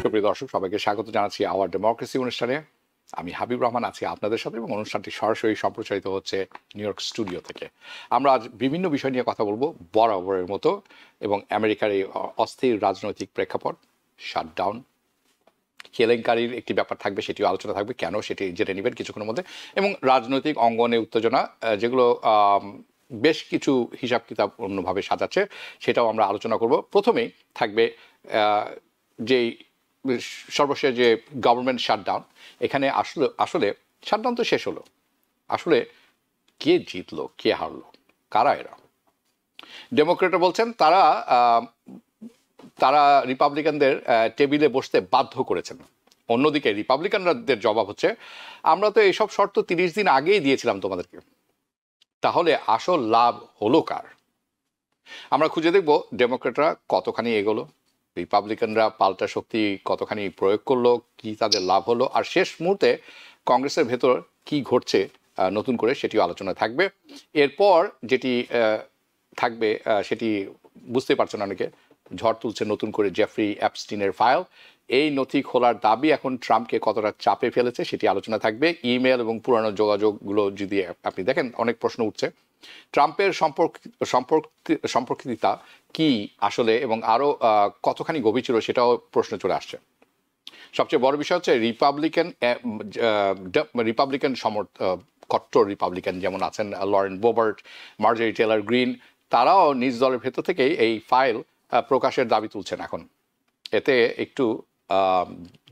সুপ্রিয় দর্শক, সবাইকে স্বাগত জানাচ্ছি আওয়ার ডেমোক্রেসি অনুষ্ঠানে। আমি হাবিব রহমান আছি আপনাদের সাথে এবং অনুষ্ঠানটি সরাসরি সম্প্রচারিত হচ্ছে নিউ ইয়র্ক স্টুডিও থেকে। আমরা আজ বিভিন্ন বিষয় নিয়ে কথা বলবো বরাবরের মতো, এবং আমেরিকার এই অস্থির রাজনৈতিক প্রেক্ষাপট, শাটডাউন, কেলেঙ্কারির একটি ব্যাপার থাকবে, সেটিও আলোচনা থাকবে, কেন সেটি জেনে নেবেন কিছুক্ষণের মধ্যে, এবং রাজনৈতিক অঙ্গনে উত্তেজনা যেগুলো বেশ কিছু হিসাব কিতাব অন্যভাবে সাজাচ্ছে, সেটাও আমরা আলোচনা করব। প্রথমেই থাকবে যেই সর্বশেষ যে গভর্নমেন্ট শাটডাউন, এখানে আসলে শাটডাউন তো শেষ হলো, আসলে কে জিতলো কে হারলো, কারা এরা? ডেমোক্রেটরা বলছেন তারা রিপাবলিকানদের টেবিলে বসতে বাধ্য করেছেন। অন্যদিকে রিপাবলিকানদের জবাব হচ্ছে, আমরা তো এইসব শর্ত 30 দিন আগেই দিয়েছিলাম তোমাদেরকে, তাহলে আসল লাভ হলো কার? আমরা খুঁজে দেখব ডেমোক্রেটরা কতখানি এগোলো, রিপাবলিকানরা পাল্টা শক্তি কতখানি প্রয়োগ করলো, কি তাদের লাভ হলো, আর শেষ মুহূর্তে কংগ্রেসের ভেতর কি ঘটছে নতুন করে, সেটিও আলোচনায় থাকবে। এরপর যেটি থাকবে সেটি বুঝতে পারছেন অনেকে, ঝড় তুলছে নতুন করে জেফ্রি অ্যাপস্টিনের ফাইল। এই নথি খোলার দাবি এখন ট্রাম্পকে কতটা চাপে ফেলেছে সেটি আলোচনা থাকবে। ইমেল এবং পুরানো যোগাযোগগুলো যদি আপনি দেখেন, অনেক প্রশ্ন উঠছে। ট্রাম্পের সম্পর্কিতা কি আসলে, এবং আরও কতখানি গভীর ছিল, সেটাও প্রশ্ন চলে আসছে। সবচেয়ে বড় বিষয় হচ্ছে রিপাবলিকান কট্টর রিপাবলিকান যেমন আছেন লরেন বোবার্ট, মার্জরি টেলর গ্রিন, তারাও নিজ দলের ভেতর থেকেই এই ফাইল প্রকাশের দাবি তুলছেন এখন। এতে একটু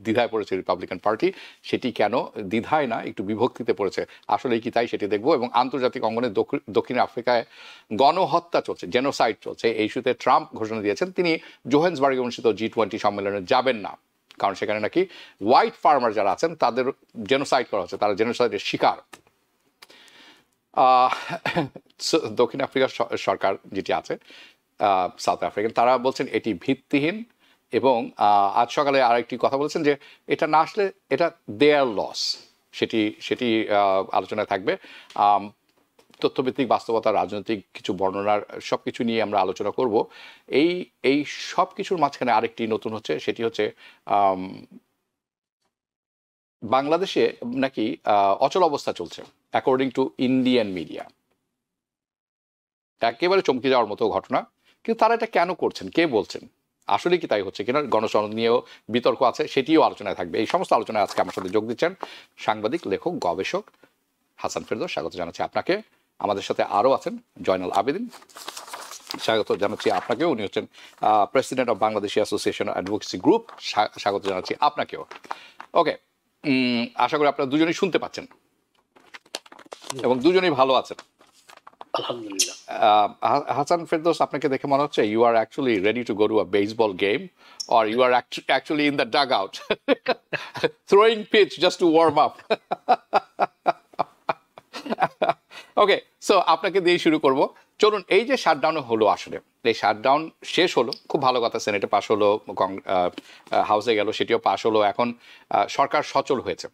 দ্বিধায় পড়েছে রিপাবলিকান পার্টি। সেটি কেন দ্বিধায় না, একটু বিভক্তিতে পড়েছে, আসলে কি তাই সেটি দেখব। এবং আন্তর্জাতিক অঙ্গনে দক্ষিণ আফ্রিকায় গণহত্যা চলছে, জেনোসাইড চলছে, এই ইস্যুতে ট্রাম্প ঘোষণা দিয়েছেন তিনি জোহেন্সবার্গে অনুষ্ঠিত G20 সম্মেলনে যাবেন না, কারণ সেখানে নাকি হোয়াইট ফার্মার যারা আছেন তাদের জেনোসাইড করা হচ্ছে, তারা জেনোসাইডের শিকার। দক্ষিণ আফ্রিকার সরকার যেটি আছে, সাউথ আফ্রিকান, তারা বলছেন এটি ভিত্তিহীন, এবং আজ সকালে আরেকটি কথা বলেছেন যে এটা না আসলে এটা দেয়ার লস, সেটি আলোচনায় থাকবে। তথ্যভিত্তিক বাস্তবতা, রাজনৈতিক কিছু বর্ণনার সব কিছু নিয়ে আমরা আলোচনা করব। এই সব কিছুর মাঝখানে আরেকটি নতুন হচ্ছে, সেটি হচ্ছে বাংলাদেশে নাকি অচল অবস্থা চলছে অ্যাকর্ডিং টু ইন্ডিয়ান মিডিয়া। একেবারে চমকে যাওয়ার মতো ঘটনা, কিন্তু তারা এটা কেন করছেন, কে বলছেন, আসলে কি তাই হচ্ছে কিনা, গণসংযোগ নিয়েও বিতর্ক আছে, সেটিও আলোচনায় থাকবে। এই সমস্ত আলোচনায় আজকে আমার সাথে যোগ দিচ্ছেন সাংবাদিক, লেখক, গবেষক হাসান ফেরদৌস, স্বাগত জানাচ্ছি আপনাকে। আমাদের সাথে আরও আছেন জয়নাল আবেদিন, স্বাগত জানাচ্ছি আপনাকেও। উনি হচ্ছেন president of Bangladeshi association advocacy group, স্বাগত জানাচ্ছি আপনাকেও। ওকে, আশা করি আপনারা দুজনেই শুনতে পাচ্ছেন এবং দুজনেই ভালো আছেন, আলহামদুলিল্লাহ। হাসান ফেরদৌস, আপনাকে দেখে মনে হচ্ছে you are actually ready to go to a baseball game, or you are actually in the dugout throwing pitch just to warm up. Okay, so আপনাকে দিয়ে শুরু করব। চলুন, এই যে শাটডাউন হলো, আসলে এই শাটডাউন শেষ হলো, খুব ভালো কথা, সেনেটে পাশ হলো, হাউসে গেল, সেটিও পাশ হলো, এখন সরকার সচল হয়েছে।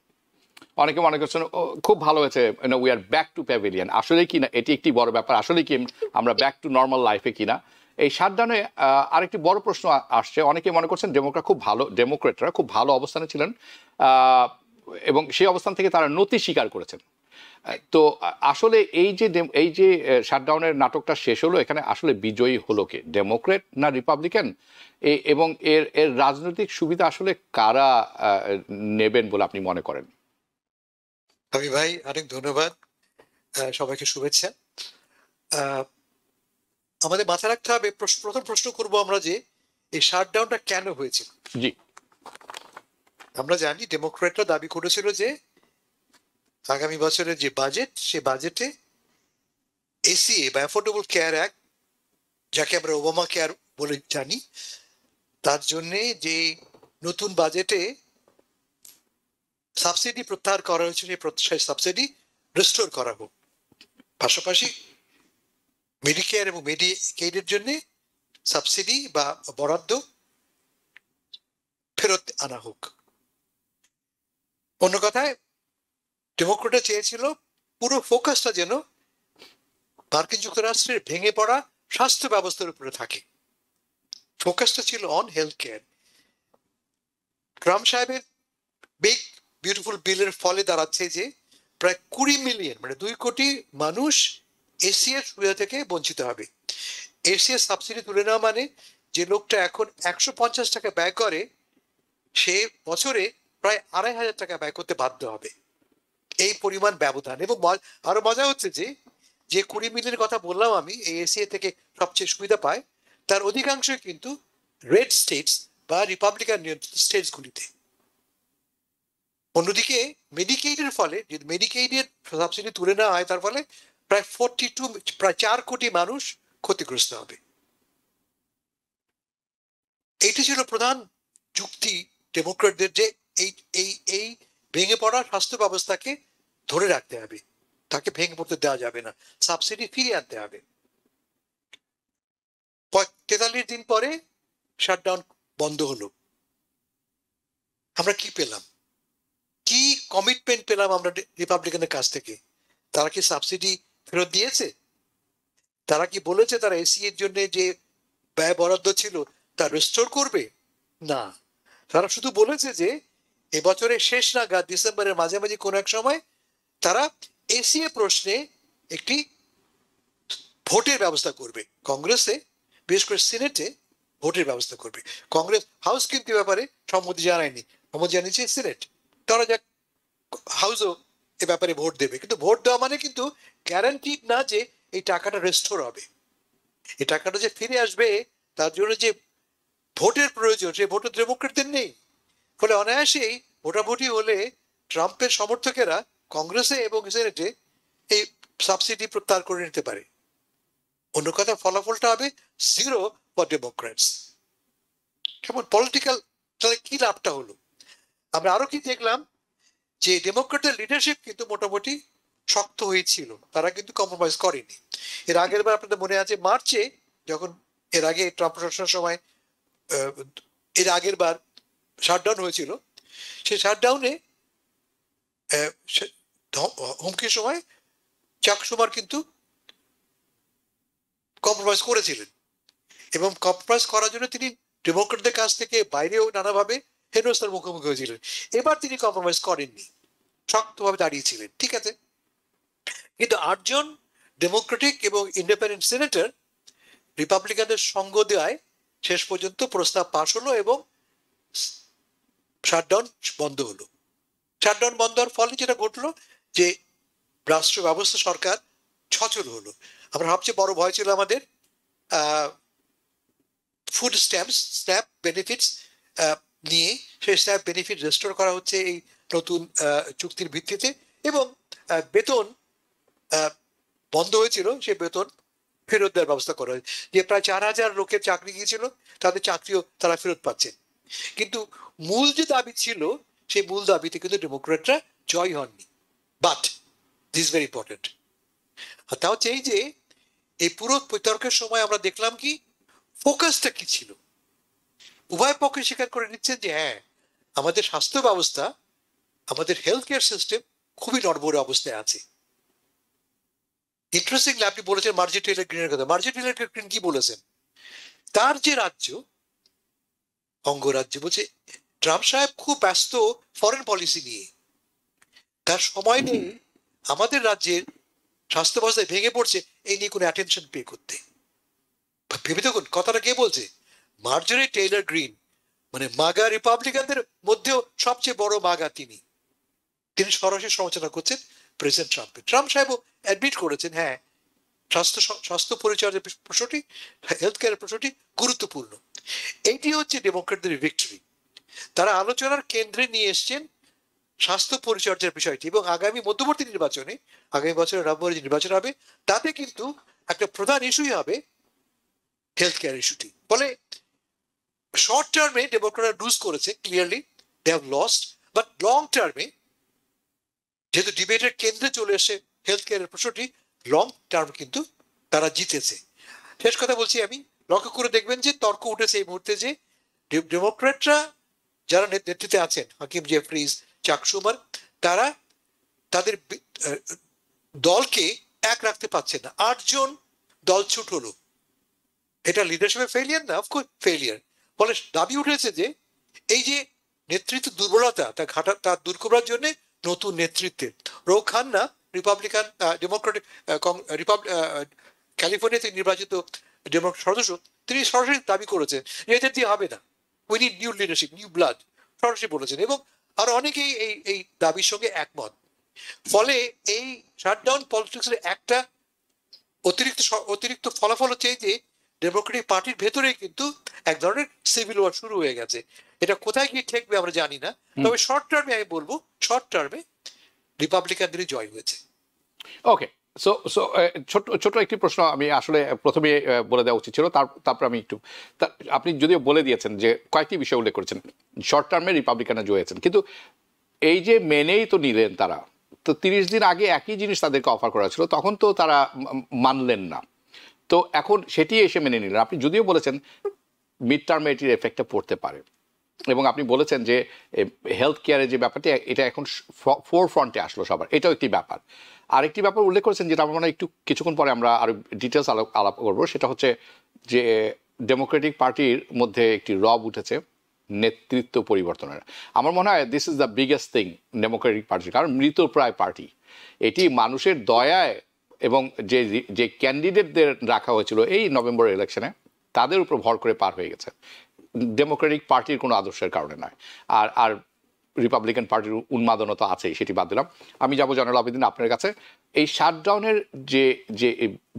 অনেকে মনে করছেন খুব ভালো হয়েছে, we are back to pavilion. আসলে কি না, এটি একটি বড় ব্যাপার, আসলে কি আমরা ব্যাক টু নর্মাল লাইফে কিনা। এই শাটডাউনে আরেকটি বড় প্রশ্ন আসছে, অনেকে মনে করছেন ডেমোক্রেটরা খুব ভালো অবস্থানে ছিলেন, এবং সেই অবস্থান থেকে তারা নতি স্বীকার করেছেন। তো আসলে এই যে শাটডাউনের নাটকটা শেষ হলো, এখানে আসলে বিজয়ী হলো কে, ডেমোক্রেট না রিপাবলিকান? এবং এর রাজনৈতিক সুবিধা আসলে কারা নেবেন বলে আপনি মনে করেন? আমি ভাই অনেক ধন্যবাদ, সবাইকে শুভেচ্ছা। আমাদের মাথায় রাখতে হবে, প্রথম প্রশ্ন করব আমরা যে এই শাটডাউনটা কেন হয়েছিল। জি, আমরা জানি ডেমোক্রেটরা দাবি করেছিল যে আগামী বছরের যে বাজেট, সে বাজেটে ACA বা অ্যাফোর্ডেবল কেয়ার অ্যাক্ট, যাকে আমরা ওবামা কেয়ার বলে জানি, তার জন্য যে নতুন বাজেটে সাবসিডি প্রত্যাহার করা হয়েছে, সেই সাবসিডি রিস্টোর করা হোক, পাশাপাশি মেডিকেয়ার এবং মেডিকেইডের জন্য সাবসিডি বা বরাদ্দ ফেরত আনা হোক। অন্য কথায় ডেমোক্রেটরা চেয়েছিল পুরো ফোকাসটা যেন মার্কিন যুক্তরাষ্ট্রের ভেঙে পড়া স্বাস্থ্য ব্যবস্থার উপরে থাকে। ফোকাসটা ছিল অন হেলথ কেয়ার। ট্রাম্প সাহেবের বিগ বিউটিফুল বিলের ফলে দাঁড়াচ্ছে যে প্রায় 20 মিলিয়ন মানে 2 কোটি মানুষ এসি এর সুবিধা থেকে বঞ্চিত হবে। এসি এর সাবসিডি তুলে নেওয়া মানে যে লোকটা এখন 150 টাকা ব্যয় করে সে বছরে প্রায় 2,500 টাকা ব্যয় করতে বাধ্য হবে। এই পরিমাণ ব্যবধান। এবং আরো মজা হচ্ছে যে যে 20 মিলিয়নের কথা বললাম আমি এই এসিএ থেকে সবচেয়ে সুবিধা পায় তার অধিকাংশই কিন্তু রেড স্টেটস বা রিপাবলিকান নিয়ন্ত্রিত স্টেটস গুলিতে। অন্যদিকে মেডিকেইডের ফলে যদি মেডিকেইডের সাবসিডি তুলে নেওয়া হয় তার ফলে প্রায় 4 কোটি মানুষ ক্ষতিগ্রস্ত হবে। এইটি ছিল প্রধান যুক্তি ডেমোক্রেটদের যে এই এই এই ভেঙে পড়া স্বাস্থ্য ব্যবস্থাকে ধরে রাখতে হবে, তাকে ভেঙে পড়তে দেওয়া যাবে না, সাবসিডি ফিরিয়ে আনতে হবে। 43 দিন পরে শাটডাউন বন্ধ হলো। আমরা কি পেলাম, কি কমিটমেন্ট পেলাম আমরা রিপাবলিকানের কাছ থেকে? তারা কি সাবসিডি ফেরত দিয়েছে? তারা কি বলেছে তারা এসি এর জন্য যে ব্যয় বরাদ্দ ছিল তা রেস্টোর করবে? না, তারা শুধু বলেছে যে এবছরের শেষ নাগাদ ডিসেম্বরের মাঝামাঝি কোন এক সময় তারা এসিএ প্রশ্নে একটি ভোটের ব্যবস্থা করবে। কংগ্রেসে বিশেষ করে সিনেটে ভোটের ব্যবস্থা করবে। কংগ্রেস হাউস কিন্তু ব্যাপারে সম্মতি জানায়নি, সম্মতি জানিয়েছে সিনেট। তারা যাক হাউসও এ ব্যাপারে ভোট দেবে, কিন্তু ভোট দেওয়া মানে কিন্তু গ্যারান্টিড না যে এই টাকাটা রেস্টোর হবে। এই টাকাটা যে ফিরে আসবে তার জন্য যে ভোটের প্রয়োজন সে ভোট ডেমোক্রেটদের নেই। ফলে অনায়াসেই ভোটাভুটি হলে ট্রাম্পের সমর্থকেরা কংগ্রেসে এবং সেনেটে এই সাবসিডি প্রত্যাহার করে নিতে পারে। অন্য কথা ফলাফলটা হবে 0 ফর ডেমোক্রেটস। কেমন পলিটিক্যাল, তাহলে কি লাভটা হলো? আমরা আরো কি দেখলাম যে ডেমোক্রেটের লিডারশিপ কিন্তু মোটামুটি শক্ত হয়েছিল, তারা কিন্তু কম্প্রোমাইজ করেনি। এর আগের বার আপনাদের মনে আছে মার্চে যখন এর আগে ট্রাম্প প্রশাসনের সময় এর আগের বার শাটডাউন হয়েছিল, সেই শাটডাউনে হুমকির সময় চাক শুমার কিন্তু কম্প্রোমাইজ করেছিলেন এবং কম্প্রোমাইজ করার জন্য তিনি ডেমোক্রেটদের কাছ থেকে বাইরেও নানাভাবে হেনস্থার মুখোমুখি হয়েছিলেন। এবার তিনি কম্প্রোমাইজ করেননি, শক্তভাবে দাঁড়িয়েছিলেন, ঠিক আছে। কিন্তু 8 জন ডেমোক্রেটিক এবং ইন্ডিপেন্ডেন্ট সিনেটর রিপাবলিকানদের সঙ্গ দেওয়ায় শেষ পর্যন্ত প্রস্তাব পাশ হলো এবং শাটডাউন বন্ধ হলো। শাটডাউন বন্ধ হওয়ার ফলে যেটা ঘটলো যে রাষ্ট্র ব্যবস্থা সরকার সচল হলো। আমরা সবচেয়ে বড় ভয় ছিল আমাদের ফুড স্ট্যাম্পস, স্ন্যাপ বেনিফিটস নিয়ে। সেই স্ন্যাপ বেনিফিট রেস্টোর করা হচ্ছে এই নতুন চুক্তির ভিত্তিতে এবং বেতন বন্ধ হয়েছিল সেই বেতন ফেরত দেওয়ার ব্যবস্থা করা হয়েছে। যে প্রায় 4,000 লোকের চাকরি গিয়েছিল তাদের চাকরিও তারা ফেরত পাচ্ছে। কিন্তু মূল যে দাবি ছিল সেই মূল দাবিতে কিন্তু ডেমোক্রেটরা জয় হননি। But this very important. আর তা হচ্ছে এই যে এই পুরো বিতর্কের সময় আমরা দেখলাম কি ফোকাসটা কি ছিল। উভয় পক্ষে স্বীকার করে নিচ্ছেন যে হ্যাঁ আমাদের স্বাস্থ্য ব্যবস্থা, আমাদের হেলথ কেয়ার সিস্টেম খুবই নড়বড়ে অবস্থায় আছে। ইন্টারেস্টিংলি আপনি বলেছেন মার্জিন টেইলর গ্রিনের কথা। মার্জিন টেইলর গ্রিন কি বলেছেন? তার যে রাজ্য অঙ্গরাজ্য বলছে ট্রাম্প সাহেব খুব ব্যস্ত ফরেন পলিসি নিয়ে, তার সময় নেই আমাদের রাজ্যের স্বাস্থ্য ব্যবস্থায় ভেঙে পড়ছে এই নিয়ে কোনো অ্যাটেনশন পে করতে। ভেবে দেখুন কথাটা কে বলছে? মার্জরি টেইলর গ্রিন, মানে মাগা রিপাবলিকানদের মধ্যেও সবচেয়ে বড় মাগা তিনি সরাসরি সমালোচনা করছেন প্রেসিডেন্ট ট্রাম্পের। ট্রাম্প সাহেবও অ্যাডমিট করেছেন হ্যাঁ স্বাস্থ্য পরিচর্যার প্রশ্নটি, হেলথ কেয়ারের প্রশ্নটি গুরুত্বপূর্ণ। এইটি হচ্ছে ডেমোক্রেটদের ভিক্টরি। তারা আলোচনার কেন্দ্রে নিয়ে এসছেন স্বাস্থ্য পরিচর্যার বিষয়টি এবং আগামী মধ্যবর্তী নির্বাচনে, আগামী বছরের নভেম্বরে যে নির্বাচন হবে তাতে কিন্তু একটা প্রধান ইস্যুই হবে হেলথ কেয়ার ইস্যুটি। ফলে শর্ট টার্মে ডেমোক্রেটরা লুজ করেছে, clearly they have lost, but long টার্মে যেহেতু ডিবেটের কেন্দ্রে চলে এসে হেলথ কেয়ারের প্রশ্নটি, লং টার্ম কিন্তু তারা জিতেছে। শেষ কথা বলছি আমি, লক্ষ্য করে দেখবেন যে তর্ক উঠেছে এই মুহূর্তে যে ডেমোক্রেটরা যারা নেতৃত্বে আছেন হাকিম জেফরিজ, চাক শুমার, তারা তাদের দলকে এক রাখতে পারছেন না। 8 জন দল ছুট হলো। এটা লিডারশিপের ফেলিয়ার না? Of course failure. ফলে দাবি উঠেছে যে এই যে নেতৃত্ব দুর্বলতা তার দূর করার জন্য নতুন নেতৃত্বের রো খান্না রিপাবলিকান ডেমোক্রেটিক ক্যালিফোর্নিয়াতে নির্বাচিত ডেমোক্রেট সদস্য, তিনি সরাসরি দাবি করেছেন যে এদের দিয়ে হবে না, we need new leadership, new blood, সরাসরি বলেছেন। এবং আরো অনেকেই এই দাবির সঙ্গে একমত। ফলে এই শাটডাউন পলিটিক্সের একটা অতিরিক্ত ফলাফল হচ্ছে যে ডেমোক্রেটিক পার্টির ভেতরে কিন্তু এক ধরনের সিভিল ওয়ার শুরু হয়ে গেছে। এটা কোথায় গিয়ে ঠেকবে আমরা জানি না, তবে শর্ট টার্মে আমি বলবো, শর্ট টার্মে রিপাবলিকানদেরই জয় হয়েছে। ওকে, সো সো ছোট ছোট একটি প্রশ্ন আমি আসলে প্রথমে বলে দেওয়া উচিত ছিল, তারপর আমি একটু আপনি যদিও বলে দিয়েছেন যে কয়েকটি বিষয় উল্লেখ করেছেন, শর্ট টার্মে রিপাবলিকানরা জয় হয়েছেন, কিন্তু এই যে মেনেই তো নিলেন তারা, তো 30 দিন আগে একই জিনিস তাদেরকে অফার করা ছিল, তখন তো তারা মানলেন না, তো এখন সেটি এসে মেনে নিলেন। আপনি যদিও বলেছেন মিড টার্মে এটির এফেক্টটা পড়তে পারে, এবং আপনি বলেছেন যে হেলথ কেয়ারের যে ব্যাপারটি এটা এখন ফোর ফ্রন্টে আসলো সবার, এটাও একটি ব্যাপার। আরেকটি ব্যাপার উল্লেখ করেছেন যেটা আমার মনে হয় একটু কিছুক্ষণ পরে আমরা আরো ডিটেলস আলাপ করবো, সেটা হচ্ছে যে ডেমোক্রেটিক পার্টির মধ্যে একটি রব উঠেছে নেতৃত্ব পরিবর্তনের। আমার মনে হয় this is the biggest thing Democratic পার্টির, কারণ মৃতপ্রায় পার্টি এটি মানুষের দয়ায় এবং যে যে ক্যান্ডিডেটদের রাখা হয়েছিল এই নভেম্বরের ইলেকশনে তাদের উপর ভর করে পার হয়ে গেছে, ডেমোক্রেটিক পার্টির কোনো আদর্শের কারণে নয়। আর আর রিপাবলিকান পার্টির উন্মাদনা আছেই, সেটি বাদ দিলাম। আমি যাব জয়নুল আবেদিন আপনার কাছে। এই শাটডাউনের যে যে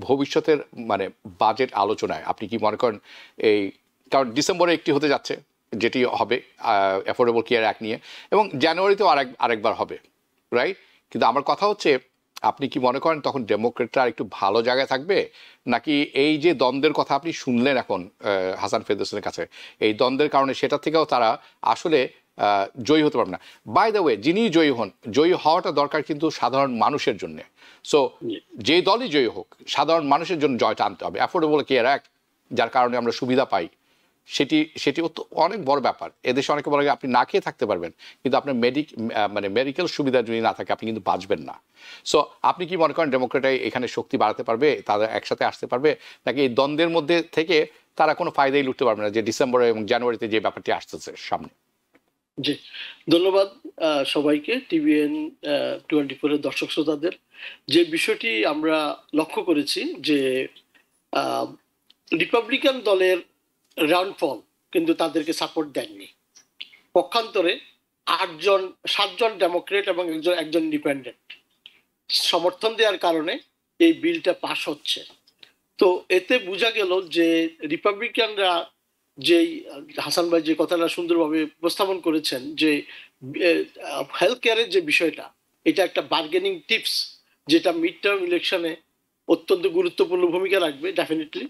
ভবিষ্যতের মানে বাজেট আলোচনায় আপনি কি মনে করেন, এই কারণ ডিসেম্বরে একটি হতে যাচ্ছে যেটি হবে অ্যাফোর্ডেবল কেয়ার অ্যাক্ট নিয়ে, এবং জানুয়ারিতেও আরেকবার হবে, রাইট? কিন্তু আমার কথা হচ্ছে আপনি কি মনে করেন তখন ডেমোক্রেটরা একটু ভালো জায়গায় থাকবে, নাকি এই যে দ্বন্দ্বের কথা আপনি শুনলেন এখন হাসান ফেরদৌসের কাছে, এই দ্বন্দ্বের কারণে সেটা থেকেও তারা আসলে জয়ী হতে পারবে না? বাই দ্য ওয়ে, যিনি জয়ী হন, জয়ী হওয়াটা দরকার কিন্তু সাধারণ মানুষের জন্য। সো যে দলই জয়ী হোক, সাধারণ মানুষের জন্য জয়টা আনতে হবে। অ্যাফোর্ডেবল কেয়ার অ্যাক্ট যার কারণে আমরা সুবিধা পাই, সেটি অনেক বড় ব্যাপার। এদেশে অনেকে বলে আপনি না খেয়ে থাকতে পারবেন, কিন্তু আপনার মেডিকেল সুবিধা যদি না থাকে আপনি কিন্তু বাঁচবেন না। সো আপনি কি মনে করেন ডেমোক্রেটাই এখানে শক্তি বাড়াতে পারবে, তারা একসাথে আসতে পারবে, নাকি এই দ্বন্দ্বের মধ্যে থেকে তারা কোনো ফায়দাই লুটতে পারবে না, যে ডিসেম্বরে এবং জানুয়ারিতে যে ব্যাপারটি আসতেছে সামনে? জি, ধন্যবাদ সবাইকে, টিভিএন 24 এর দর্শক শ্রোতাদের। যে বিষয়টি আমরা লক্ষ্য করেছি যে রিপাবলিকান দলের রাউন্ডফল কিন্তু তাদেরকে সাপোর্ট দেননি। পক্ষান্তরে 7জন ডেমোক্রেট এবং একজন ইন্ডিপেন্ডেন্ট সমর্থন দেওয়ার কারণে এই বিলটা পাশ হচ্ছে। তো এতে বোঝা গেল যে রিপাবলিকানরা, যেই হাসান ভাই যে কথাটা সুন্দরভাবে উপস্থাপন করেছেন, যে হেলথ কেয়ারের যে বিষয়টা, এটা একটা বার্গেনিং টিপস যেটা মিড টার্ম ইলেকশনে অত্যন্ত গুরুত্বপূর্ণ ভূমিকা রাখবে ডেফিনেটলি,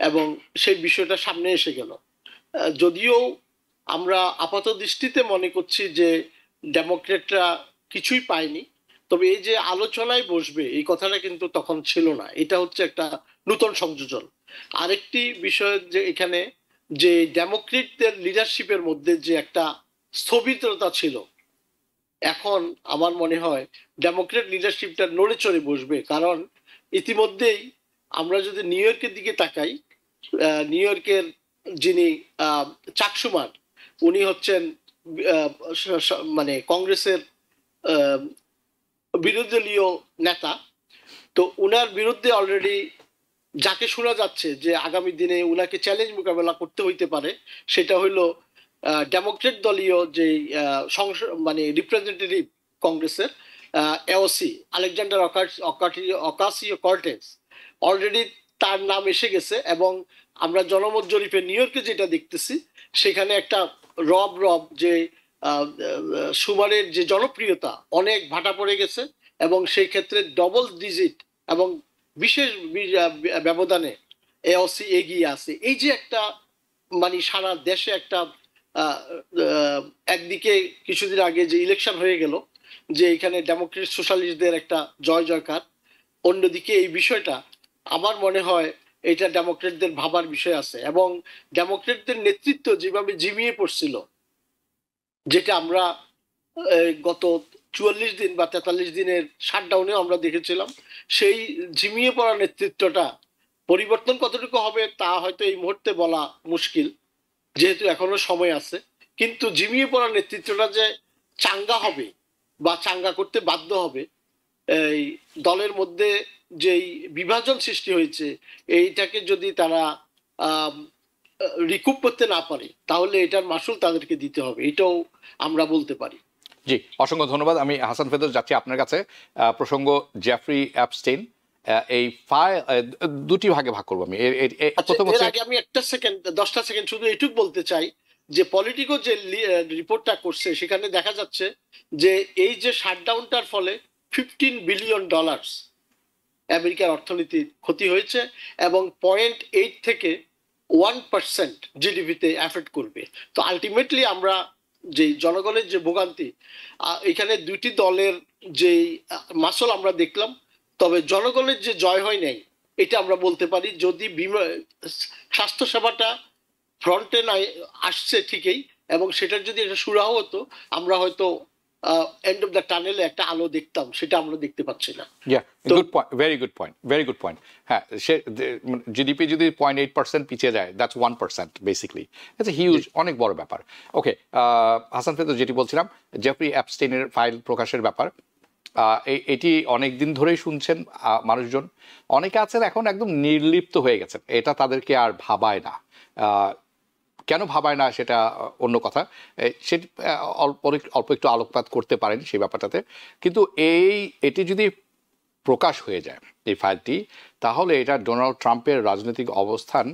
এবং সেই বিষয়টা সামনে এসে গেল। যদিও আমরা আপাত দৃষ্টিতে মনে করছি যে ডেমোক্রেটরা কিছুই পায়নি, তবে এই যে আলোচনায় বসবে এই কথাটা কিন্তু তখন ছিল না। এটা হচ্ছে একটা নূতন সংযোজন। আরেকটি বিষয় যে এখানে যে ডেমোক্রেটদের লিডারশিপের মধ্যে যে একটা স্থবিরতা ছিল, এখন আমার মনে হয় ডেমোক্রেট লিডারশিপটা নড়ে চড়ে বসবে। কারণ ইতিমধ্যেই আমরা যদি নিউ ইয়র্কের দিকে তাকাই, নিউ ইয়র্কের যিনি চাকসুমান, উনি হচ্ছেন মানে কংগ্রেসের বিরোধী দলীয় নেতা। তো উনার বিরুদ্ধে অলরেডি যাকে শোনা যাচ্ছে যে আগামী দিনে উনাকে চ্যালেঞ্জ মোকাবেলা করতে হইতে পারে, সেটা হইলো ডেমোক্রেট দলীয় যে মানে রিপ্রেজেন্টেটিভ কংগ্রেসের এওসি আলেকজান্ডার অকাসিও কর্টেজ। অলরেডি তার নাম এসে গেছে, এবং আমরা জনমত জরিপে নিউ ইয়র্কে যেটা দেখতেছি, সেখানে একটা রব যে সুমারের যে জনপ্রিয়তা অনেক ভাটা পড়ে গেছে, এবং সেই ক্ষেত্রে ডবল ডিজিট এবং বিশেষ ব্যবধানে এওসি এগিয়ে আছে। এই যে একটা মানে সারা দেশে একটা একদিকে কিছুদিন আগে যে ইলেকশন হয়ে গেল, যে এখানে ডেমোক্রেট সোশ্যালিস্টদের একটা জয় জয়কার, অন্যদিকে এই বিষয়টা আমার মনে হয় এটা ডেমোক্রেটদের ভাবার বিষয় আছে। এবং ডেমোক্রেটদের নেতৃত্ব যেভাবে ঝিমিয়ে পড়ছিল, যেটা আমরা গত 44 দিন বা 43 দিনের শাটডাউনে আমরা দেখেছিলাম, সেই ঝিমিয়ে পড়া নেতৃত্বটা পরিবর্তন কতটুকু হবে তা হয়তো এই মুহূর্তে বলা মুশকিল, যেহেতু এখনো সময় আছে। কিন্তু ঝিমিয়ে পড়া নেতৃত্বটা যে চাঙ্গা হবে বা চাঙ্গা করতে বাধ্য হবে, এই দলের মধ্যে যেই বিভাজন সৃষ্টি হয়েছে এইটাকে যদি তারা রিকুপ করতে না পারে তাহলে এটার মাসুল তাদেরকে দিতে হবে, এটাও আমরা বলতে পারি। জি, অসংখ্য ধন্যবাদ। আমি হাসান ফেরদৌস যাচ্ছি আপনার কাছে। প্রসঙ্গ জেফরি অ্যাপস্টেইন, এই ফাইল দুটি ভাগে ভাগ করবো আমি। আচ্ছা, প্রথম এর হচ্ছে, আগে আমি 10 সেকেন্ড শুধু এটুকু বলতে চাই যে পলিটিকো যে রিপোর্টটা করছে সেখানে দেখা যাচ্ছে যে এই যে শাটডাউনটার ফলে $15 বিলিয়ন আমেরিকার অর্থনীতির ক্ষতি হয়েছে এবং 0.8 থেকে 1% জিডিপিতে এফেক্ট করবে। তো আলটিমেটলি আমরা যে জনগণের যে ভোগান্তি, এখানে দুইটি দলের যে মাসল আমরা দেখলাম, তবে জনগণের যে জয় হয় নাই এটা আমরা বলতে পারি। যদি স্বাস্থ্য সেবাটা ফ্রন্টে নাই আসছে ঠিকই, এবং সেটার যদি এটা সুরাহ হতো আমরা হয়তো এন্ড অফ দ্য টানেলে একটা আলো দেখতাম, সেটা আমরা দেখতে পাচ্ছি না। Good point, very good point, very good point. হ্যাঁ, সে জিডিপি যদি 0.8% পিছিয়ে যায়, দ্যাটস 1% বেসিকলি, ইটস হিউজ, অনেক বড় ব্যাপার। ওকে, হাসান ফেরদৌস, যেটি বলছিলাম জেফরি অ্যাপস্টেইনের ফাইল প্রকাশের ব্যাপার, এটি অনেক দিন ধরেই শুনছেন মানুষজন। অনেকে আছেন এখন একদম নির্লিপ্ত হয়ে গেছেন, এটা তাদেরকে আর ভাবায় না। কেন ভাবায় না সেটা অন্য কথা, সেটি অল্প একটু আলোকপাত করতে পারেন সেই ব্যাপারটাতে। কিন্তু এটি যদি প্রকাশ হয়ে যায়, এই ফাইলটি, তাহলে এটা ডোনাল্ড ট্রাম্পের রাজনৈতিক অবস্থান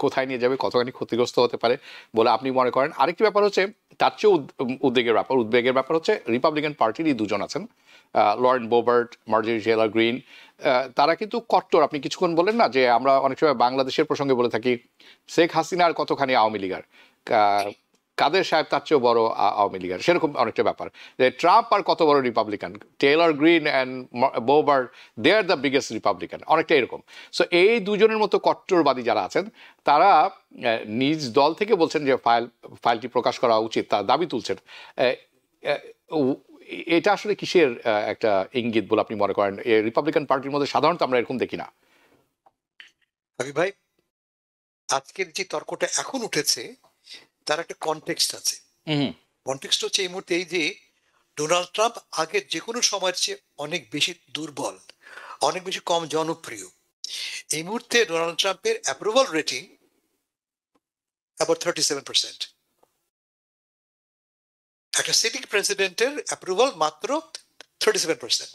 কোথায় নিয়ে যাবে, কতখানি ক্ষতিগ্রস্ত হতে পারে বলে আপনি মনে করেন? আরেকটি ব্যাপার হচ্ছে, তার চেয়েও উদ্বেগের ব্যাপার হচ্ছে রিপাবলিকান পার্টিরই দুজন আছেন, লরেন বোবার্ট, মার্জরি টেইলর গ্রিন। তারা কিন্তু কট্টর, আপনি কিছুক্ষণ বলেন না যে আমরা অনেক সময় বাংলাদেশের প্রসঙ্গে বলে থাকি শেখ হাসিনার কতখানি আওয়ামী লীগার, কাদের সাহেব তার চেয়েও বড় আওয়ামী লীগার, সেরকম অনেকটা ব্যাপার। যে ট্রাম্প আর কত বড় Republican, Taylor Greene and Boebert, they are the biggest Republican, অনেকটা এরকম। সো এই দুজনের মতো কট্টরবাদী যারা আছেন তারা নিজ দল থেকে বলছেন যে ফাইলটি প্রকাশ করা উচিত, তার দাবি তুলছেন। এটা আসলে কিসের একটা ইঙ্গিত বলে আপনি মনে করেন? রিপাবলিকান পার্টির মধ্যে সাধারণত আমরা এরকম দেখি না। ভাই, আজকের যে তর্কটা এখন উঠেছে তার একটা কনটেক্সট আছে। কনটেক্সট হচ্ছে এই মুহূর্তে এই যে ডোনাল্ড ট্রাম্প আগের যে কোনো সময়ের চেয়ে অনেক বেশি দুর্বল, অনেক বেশি কম জনপ্রিয়। এই মুহূর্তে ডোনাল্ড ট্রাম্পের অ্যাপ্রুভাল রেটিং অ্যাবাউট 37%। একটা সিটিং প্রেসিডেন্টের অ্যাপ্রুভাল মাত্র 37%।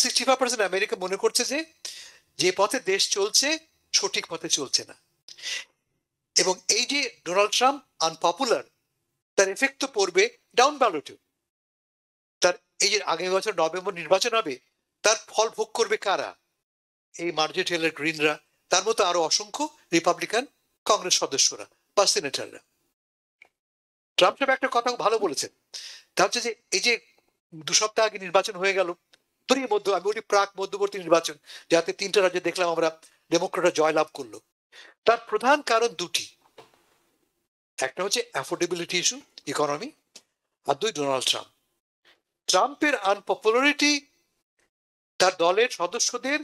65% আমেরিকা মনে করছে যে পথে দেশ চলছে সঠিক পথে চলছে না। এবং এই যে ডোনাল্ড ট্রাম্প আনপপুলার, তার এফেক্ট তো পড়বে ডাউন ব্যালটে। তার এই যে আগামী বছর নভেম্বর নির্বাচন হবে, তার ফল ভোগ করবে কারা? এই মার্জরি টেইলর গ্রিনরা, তার মতো আরো অসংখ্য রিপাবলিকান কংগ্রেস সদস্যরা বা সিনেটররা। ট্রাম্প সাহেব একটা কথা ভালো বলেছেন, তা হচ্ছে যে এই যে 2 সপ্তাহ আগে নির্বাচন হয়ে গেল, আমি বলি প্রাক মধ্যবর্তী নির্বাচন, যাতে 3টা রাজ্যে দেখলাম আমরা ডেমোক্রেটরা জয়লাভ করলো। তার প্রধান কারণ দুটি, একটা হচ্ছে অ্যাফোর্ডেবিলিটি ইস্যু, ইকোনমি, আর 2 ডোনাল্ড ট্রাম্প। ট্রাম্পের আনপপুলারিটি তার দলের সদস্যদের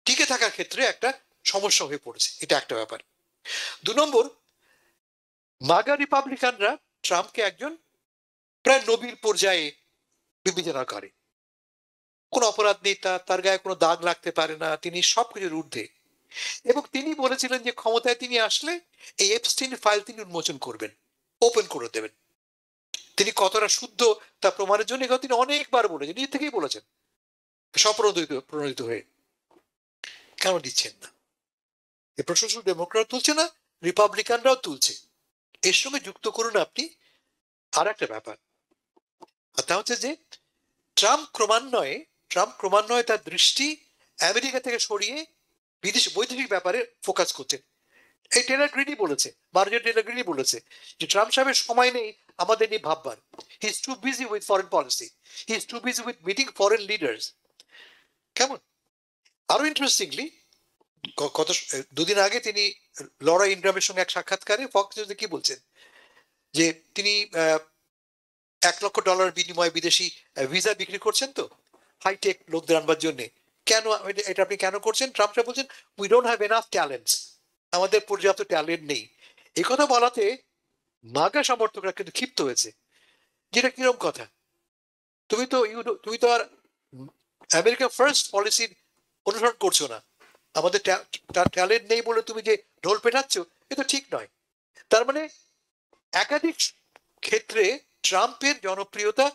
টিকে থাকার ক্ষেত্রে একটা সমস্যা হয়ে পড়েছে, এটা একটা ব্যাপার। 2 নম্বর, মাগা রিপাবলিকানরা ট্রাম্পকে একজন প্রায় নবীর পর্যায়ে বিবেচনা করে। কোন অপরাধ নেই, তার গায়ে কোনো দাগ লাগতে পারে না, তিনি সবকিছুর ঊর্ধ্বে। এবং তিনি বলেছিলেন যে ক্ষমতায় তিনি আসলে এই এপস্টিন ফাইল তিনি উন্মোচন করবেন, ওপেন করে দেবেন। তিনি কতটা শুদ্ধ তা প্রমাণের জন্য তিনি অনেকবার বলেছেন, নিজে থেকেই বলেছেন, প্রণোদিত হয়ে। কেন দিচ্ছেন না? এ প্রশ্ন শুধু ডেমোক্রেট তুলছে না, রিপাবলিকানরাও তুলছে। এর সঙ্গে যুক্ত করুন আপনি আর একটা ব্যাপার, আর তা হচ্ছে যে ট্রাম্প ক্রমান্বয়ে তার দৃষ্টি আমেরিকা থেকে সরিয়ে বৈদেশিক ব্যাপারে ফোকাস করছেন। এই মার্জরি টেইলর গ্রিনই বলেছে যে ট্রাম্প সাহেবের সময় নেই আমাদের নিয়ে ভাববার। He is too busy with foreign policy, he is too busy with meeting foreign leaders. কেমন? আরো ইন্টারেস্টিংলি, গত 2 দিন আগে তিনি লরা ইনগ্রামের সঙ্গে এক সাক্ষাৎকারে ফক্স নিউজে কি বলছেন, যে তিনি $1 লক্ষ বিনিময়ে বিদেশি ভিসা বিক্রি করছেন, তো হাইটেক লোকদের আনবার জন্য। কেন এটা আপনি কেন করছেন? ট্রাম্প সাহেব বলছেন, we don't have enough talents, আমাদের পর্যাপ্ত ট্যালেন্ট নেই। এই কথা বলাতে মাগা সমর্থকরা কিন্তু ক্ষিপ্ত হয়েছে, যেটা কিরকম কথা, তুমি তো আর আমেরিকা ফার্স্ট পলিসির অনুসরণ করছো না, আমাদের ট্যালেন্ট নেই বলে তুমি যে ঢোল পেটাচ্ছ, এটা ঠিক নয়। তার মানে একাধিক ক্ষেত্রে ট্রাম্পের জনপ্রিয়তা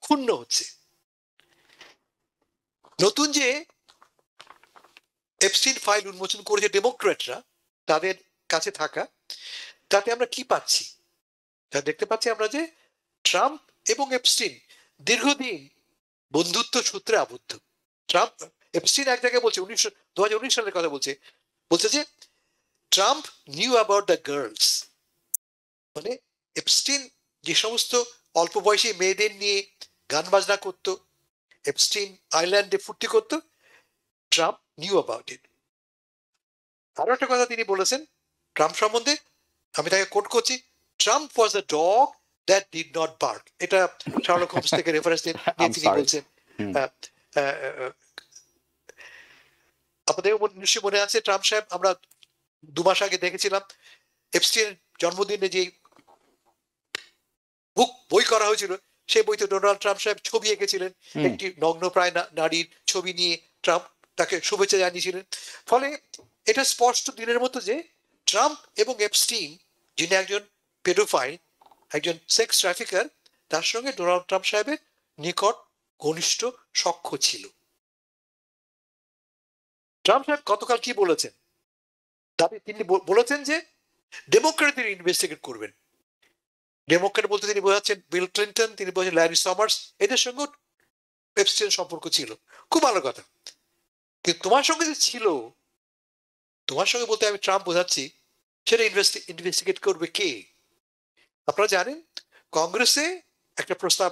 ক্ষুণ্ণ হচ্ছে। নতুন যে এপস্টিন ফাইল উন্মোচন করেছে ডেমোক্রেটরা, তাদের কাছে থাকা, তাতে আমরা কি পাচ্ছি? তা দেখতে পাচ্ছি আমরা যে ট্রাম্প এবং এপস্টিন দীর্ঘদিন বন্ধুত্ব সূত্রে আবদ্ধ। ট্রাম্প, এপস্টিন এক জায়গায় বলছে 2019 সালের কথা বলছে যে Trump new about the girls, মানে এপস্টিন যে সমস্ত অল্প বয়সী মেয়েদের নিয়ে গান বাজনা করতো, এপস্টিন আইল্যান্ডে ফুর্তি করতো, ট্রাম্প নিউ অ্যাবাউট ইট। আরো একটা কথা তিনি বলেছেন ট্রাম্প সম্বন্ধে, আমি তাকে কোট করছি, Trump was the dog that did not bark. এটা শার্লক হোমস থেকে রেফারেন্স নিয়ে তিনি বলছেন। আপনাদের নিশ্চয়ই মনে আছে, ট্রাম্প সাহেব আমরা 2 মাস আগে দেখেছিলাম এপস্টিনের জন্মদিনে যে বই করা হয়েছিল, সেই বইতে ডোনাল্ড ট্রাম্প সাহেব ছবি এঁকেছিলেন, একটি নগ্নপ্রায় নারীর ছবি নিয়ে ট্রাম্প তাকে শুভেচ্ছা জানিয়েছিলেন। ফলে এটা স্পষ্ট দিনের মতো যে ট্রাম্প এবং এপস্টিন, যিনি একজন পেডোফাইল, একজন সেক্স ট্রাফিকার, তার সঙ্গে ডোনাল্ড ট্রাম্প সাহেবের নিকট ঘনিষ্ঠ সখ্য ছিল। ট্রাম্প সাহেব গতকাল কি বলেছেন? তিনি বলেছেন যে ডেমোক্রেটদের ইনভেস্টিগেট করবেন। ডেমোক্রেট বলতে তিনি বোঝাচ্ছেন বিল ক্লিন্টন, তিনি বলছেন ল্যারি সামার্স, এদের সঙ্গে এপস্টিনের সম্পর্ক ছিল। খুব ভালো কথা, কিন্তু তোমার সঙ্গে যে ছিল, তোমার সঙ্গে বলতে আমি ট্রাম্প বোঝাচ্ছি, সেটা ইনভেস্টিগেট করবে কে? আপনারা জানেন কংগ্রেসে একটা প্রস্তাব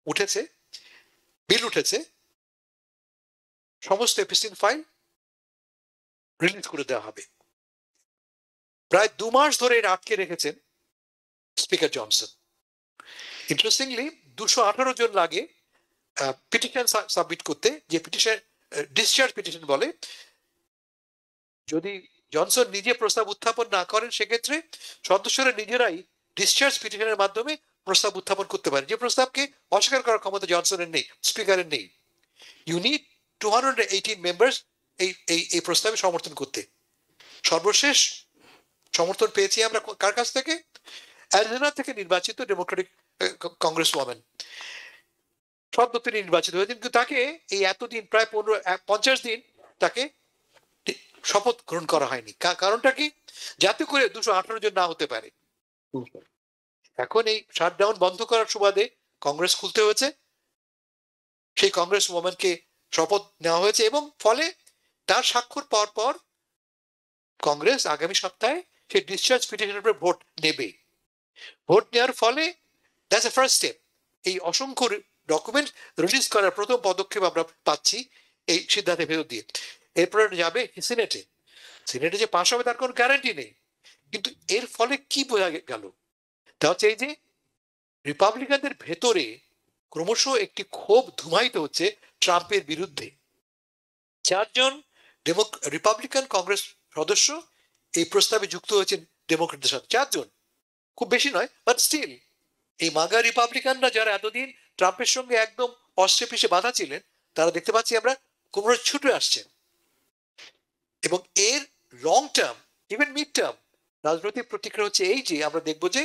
উঠেছে, বিল উঠেছে, সমস্ত এপস্টিন ফাইল রিলিজ করে দেওয়া হবে। প্রায় 2 মাস ধরে এটা আটকে রেখেছেন স্পিকার জনসন। ইন্টারেস্টিংলি 218 জন লাগে পিটিশন সাবমিট করতে, যে পিটিশন ডিসচার্জ পিটিশন বলে। যদি জনসন নিজে প্রস্তাব উত্থাপন না করেন, সেক্ষেত্রে সদস্যরা নিজেরাই ডিসচার্জ পিটিশনের মাধ্যমে প্রস্তাব উত্থাপন করতে পারে, যে প্রস্তাবকে অস্বীকার করার ক্ষমতা জনসনের নেই, স্পিকারের নেই। ইউ নিড 218 মেম্বার্স এই প্রস্তাবে সমর্থন করতে। সর্বশেষ সমর্থন পেয়েছি আমরা কার কাছ থেকে? অ্যারিজোনা থেকে নির্বাচিত ডেমোক্রেটিক কংগ্রেস ওয়ামেন, সদ্য তিনি নির্বাচিত হয়েছেন, কিন্তু তাকে এই এতদিন প্রায় 50 দিন তাকে শপথ গ্রহণ করা হয়নি। কারণটা কি? যাতে করে 218 জন না হতে পারে। এখন এই শাটডাউন বন্ধ করার সুবাদে কংগ্রেস খুলতে হয়েছে, সেই কংগ্রেস ওয়ামেনকে শপথ নেওয়া হয়েছে, এবং ফলে তার স্বাক্ষর পাওয়ার পর কংগ্রেস আগামী সপ্তাহে সেই ডিসচার্জ পিটিশনের উপরে ভোট নেবে। ভোট নেওয়ার ফলে দ্যাটস এ ফার্স্ট স্টেপ। এই অসংখ্য ডকুমেন্ট রিলিজ করার প্রথম পদক্ষেপ আমরা পাচ্ছি এই সিদ্ধান্তের ভেতর দিয়ে। এরপরে যাবে সিনেটে। সিনেটে যে পাশ হবে তার কোনো গ্যারান্টি নেই, কিন্তু এর ফলে কি বোঝা গেল? তা হচ্ছে এই যে রিপাবলিকানদের ভেতরে ক্রমশ একটি ক্ষোভ ধুমায়িত হচ্ছে ট্রাম্পের বিরুদ্ধে। 4 জন রিপাবলিকান কংগ্রেস সদস্য এই প্রস্তাবে যুক্ত হয়েছেন ডেমোক্রেটদের সাথে। 4 জন, খুব বেশি নয়, বাট স্টিল এই মাগা রিপাবলিকানরা যারা এতদিন ট্রাম্পের সঙ্গে একদম অস্ত্রে পিছে বাঁধা ছিলেন, তারা দেখতে পাচ্ছি আমরা ক্রমশ ছুটে আসছেন। এবং এর long term, even mid term রাজনৈতিক প্রতিক্রিয়া হচ্ছে এই যে আমরা দেখবো যে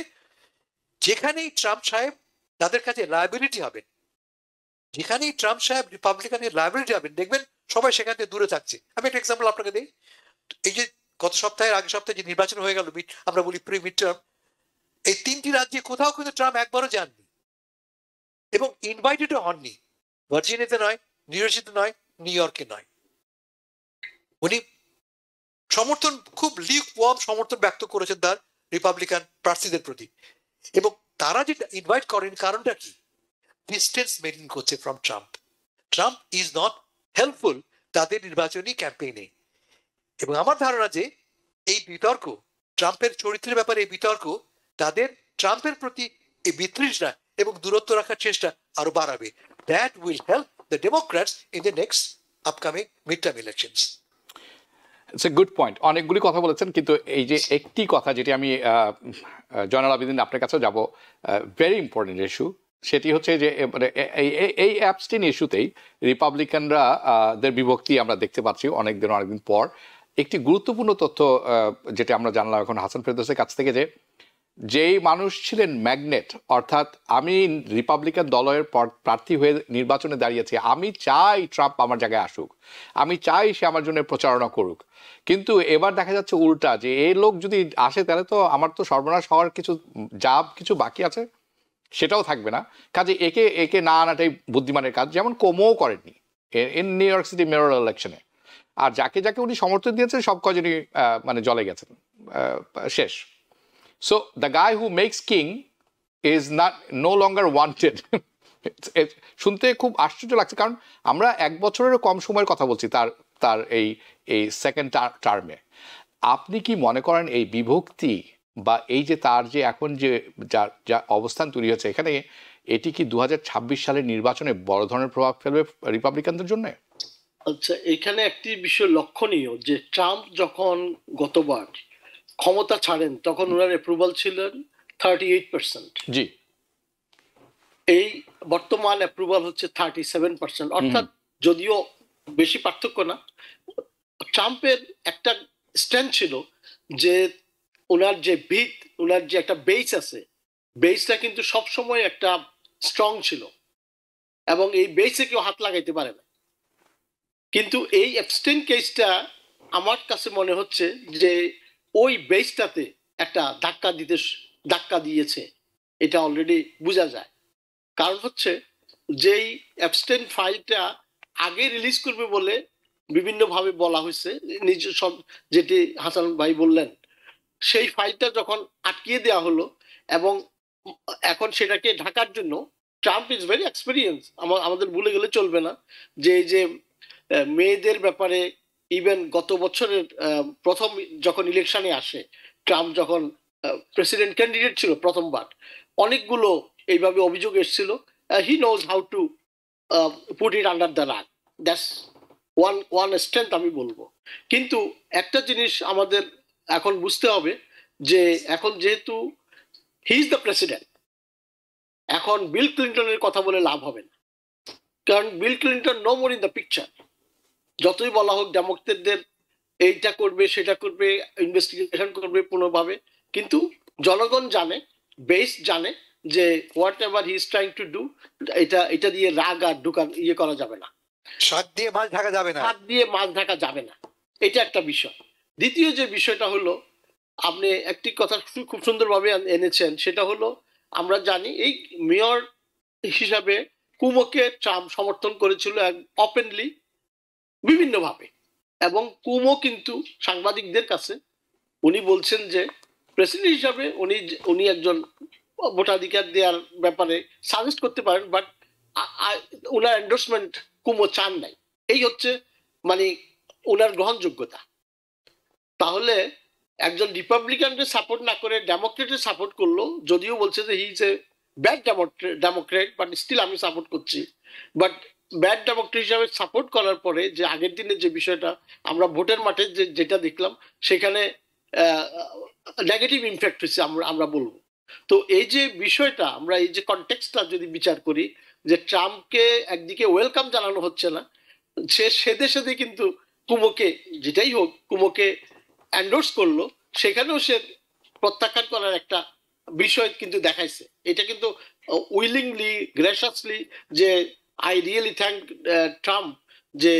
যেখানেই ট্রাম্প সাহেব তাদের কাছে লায়াবিলিটি হবেন, যেখানেই ট্রাম্প সাহেব রিপাবলিকানের লায়াবিলিটি হবেন, দেখবেন সবাই সেখান থেকে দূরে থাকছে। আমি একটা এক্সাম্পল আপনাকে দিই। এই যে গত সপ্তাহের আগের সপ্তাহে যে নির্বাচন হয়ে গেল, আমরা বলি প্রি মিড টার্ম, এই 3টি রাজ্যে কোথাও কিন্তু ট্রাম্প একবারও যাননি এবং ইনভাইটেডও হননি। ভার্জিনিয়াতে নয়, নিউজার্সিতে নয়, নিউ ইয়র্কে নয়। উনি সমর্থন, খুব লিক ওয়ার্ম সমর্থন ব্যক্ত করেছেন তার রিপাবলিকান প্রার্থীদের প্রতি, এবং তারা যেটা ইনভাইট করেন, কারণটা কি? ডিস্টেন্স মেনটেন করছে from Trump. Trump is not helpful তাদের নির্বাচনী ক্যাম্পেইনে। এবং আমার ধারণা যে এই বিতর্ক, ট্রাম্পের চরিত্রের ব্যাপারে এই বিতর্ক, তাদের ট্রাম্পের প্রতি এই বিতৃষ্ণা এবং দূরত্ব রাখার চেষ্টা আরো বাড়াবে। That will help the Democrats in the next upcoming mid term elections. It's a good point. অনেকগুলি কথা বলেছেন, কিন্তু এই যে একটি কথা যেটি আমি জয়নাল আবেদিন আপনার কাছেও যাব, ভেরি ইম্পর্টেন্ট ইস্যু। সেটি হচ্ছে যে মানে এই অ্যাপস্টিন ইস্যুতেই রিপাবলিকানরা দের বিভক্তি আমরা দেখতে পাচ্ছি অনেকদিন পর। একটি গুরুত্বপূর্ণ তথ্য যেটা আমরা জানলাম এখন হাসান ফেরদৌসের কাছ থেকে, যেই মানুষ ছিলেন ম্যাগনেট, অর্থাৎ আমি রিপাবলিকান দলের প্রার্থী হয়ে নির্বাচনে দাঁড়িয়েছি, আমি চাই ট্রাম্প আমার জায়গায় আসুক, আমি চাই সে আমার জন্য প্রচারণা করুক, কিন্তু এবার দেখা যাচ্ছে উল্টা, যে এই লোক যদি আসে তাহলে তো আমার তো সর্বনাশ হওয়ার কিছু বাকি আছে, সেটাও থাকবে না। কাজে একে না আনাটাই বুদ্ধিমানের কাজ, যেমন কোমোও করেননি in new York city mayor ইলেকশনে। আর যাকে যাকে উনি সমর্থন দিয়েছেন সব কজনই মানে জলে গেছেন, শেষ। So the guy who makes king is no longer wanted. শুনতে খুব আশ্চর্য লাগছে, কারণ আমরা 1 বছরেরও কম সময়ের কথা বলছি তার এই সেকেন্ড টার্মে। আপনি কি মনে করেন এই বিভক্তি বা এই যে তার যে এখন যে যা অবস্থান তৈরি হচ্ছে এখানে, এটি কি 2026 সালের নির্বাচনে বড় ধরনের প্রভাব ফেলবে রিপাবলিকানদের জন্য? আচ্ছা, এখানে একটি বিষয় লক্ষণীয় যে ট্রাম্প যখন গতবার ক্ষমতা ছাড়েন তখন ওনার অ্যাপ্রুভাল ছিলেন 38%। জি। এই বর্তমান অ্যাপ্রুভাল হচ্ছে 37%, অর্থাৎ যদিও বেশি পার্থক্য না। ট্রাম্পের একটা স্ট্যান্ড ছিল যে ওনার যে একটা বেস আছে, বেসটা কিন্তু সবসময় একটা স্ট্রং ছিল এবং এই বেসে কেউ হাত লাগাইতে পারে না। কিন্তু এই অ্যাবস্টেইন কেসটা আমার কাছে মনে হচ্ছে যে ওই বেসটাতে একটা ধাক্কা দিয়েছে, এটা অলরেডি বোঝা যায়। কারণ হচ্ছে যেই অ্যাবস্টেইন ফাইলটা আগে রিলিজ করবে বলে বিভিন্নভাবে বলা হয়েছে, যেটি হাসান ভাই বললেন, সেই ফাইলটা যখন আটকিয়ে দেওয়া হলো এবং এখন সেটাকে ঢাকার জন্য ট্রাম্প ইজ ভেরি এক্সপিরিয়েন্স। আমাদের ভুলে গেলে চলবে না যে এই যে মেয়েদের ব্যাপারে, ইভেন গত বছরের প্রথম যখন ইলেকশনে আসে, ট্রাম্প যখন প্রেসিডেন্ট ক্যান্ডিডেট ছিল প্রথমবার, অনেকগুলো এইভাবে অভিযোগ এসেছিল। He knows how to put it under the রাগ, দ্যাটস ওয়ান স্ট্রেংথ আমি বলবো। কিন্তু একটা জিনিস আমাদের এখন বুঝতে হবে যে এখন যেহেতু হি ইজ দ্য প্রেসিডেন্ট, এখন বিল ক্লিন্টনের কথা বলে লাভ হবে না, কারণ Bill Clinton no more in the picture. যতই বলা হোক ডেমোক্রেটদের এইটা করবে সেটা করবে, ইনভেস্টিগেশন করবে পুনর্ভাবে, কিন্তু জনগণ জানে, বেস জানে যে what ever he is trying to do, এটা দিয়ে রাগ আর ঢুকান করা যাবে না, সাত দিয়ে মাছ ঢাকা যাবে না, হাত দিয়ে মাছ ঢাকা যাবে না। এটা একটা বিষয়। দ্বিতীয় যে বিষয়টা হলো, আপনি একটি কথা খুব সুন্দরভাবে এনেছেন, সেটা হলো আমরা জানি এই মেয়র হিসাবে কুমোকে ট্রাম্প সমর্থন করেছিল ওপেনলি বিভিন্নভাবে, এবং কুমো কিন্তু সাংবাদিকদের কাছে উনি বলছেন যে প্রেসিডেন্ট হিসাবে উনি একজন ভোটাধিকার দেওয়ার ব্যাপারে সাজেস্ট করতে পারেন, বাট ওনার এন্ডোর্সমেন্ট কুমো চান নাই। এই হচ্ছে মানে ওনার গ্রহণযোগ্যতা। তাহলে একজন রিপাবলিকানকে সাপোর্ট না করে ডেমোক্রেটের সাপোর্ট করলো, যদিও বলছে যে he is a bad democrat, but still আমি সাপোর্ট করছি। বাট ব্যাড ডেমোক্রেট হিসাবে সাপোর্ট করার পরে যে আগের দিনের যে বিষয়টা আমরা ভোটের মাঠে যেটা দেখলাম, সেখানে নেগেটিভ ইমপ্যাক্ট হচ্ছে আমরা বলবো। তো এই যে বিষয়টা, আমরা এই যে কনটেক্সটটা যদি বিচার করি, যে ট্রাম্পকে একদিকে ওয়েলকাম জানানো হচ্ছে না, সেদে কিন্তু কুমোকে, যেটাই হোক, কুমোকে এন্ডোর্স করলো, সেখানেও সে প্রত্যাখ্যান করার একটা বিষয় কিন্তু দেখাইছে। এটা কিন্তু উইলিংলি, গ্রেসিয়াসলি, যে আই রিয়েলি থ্যাংক ট্রাম্প যে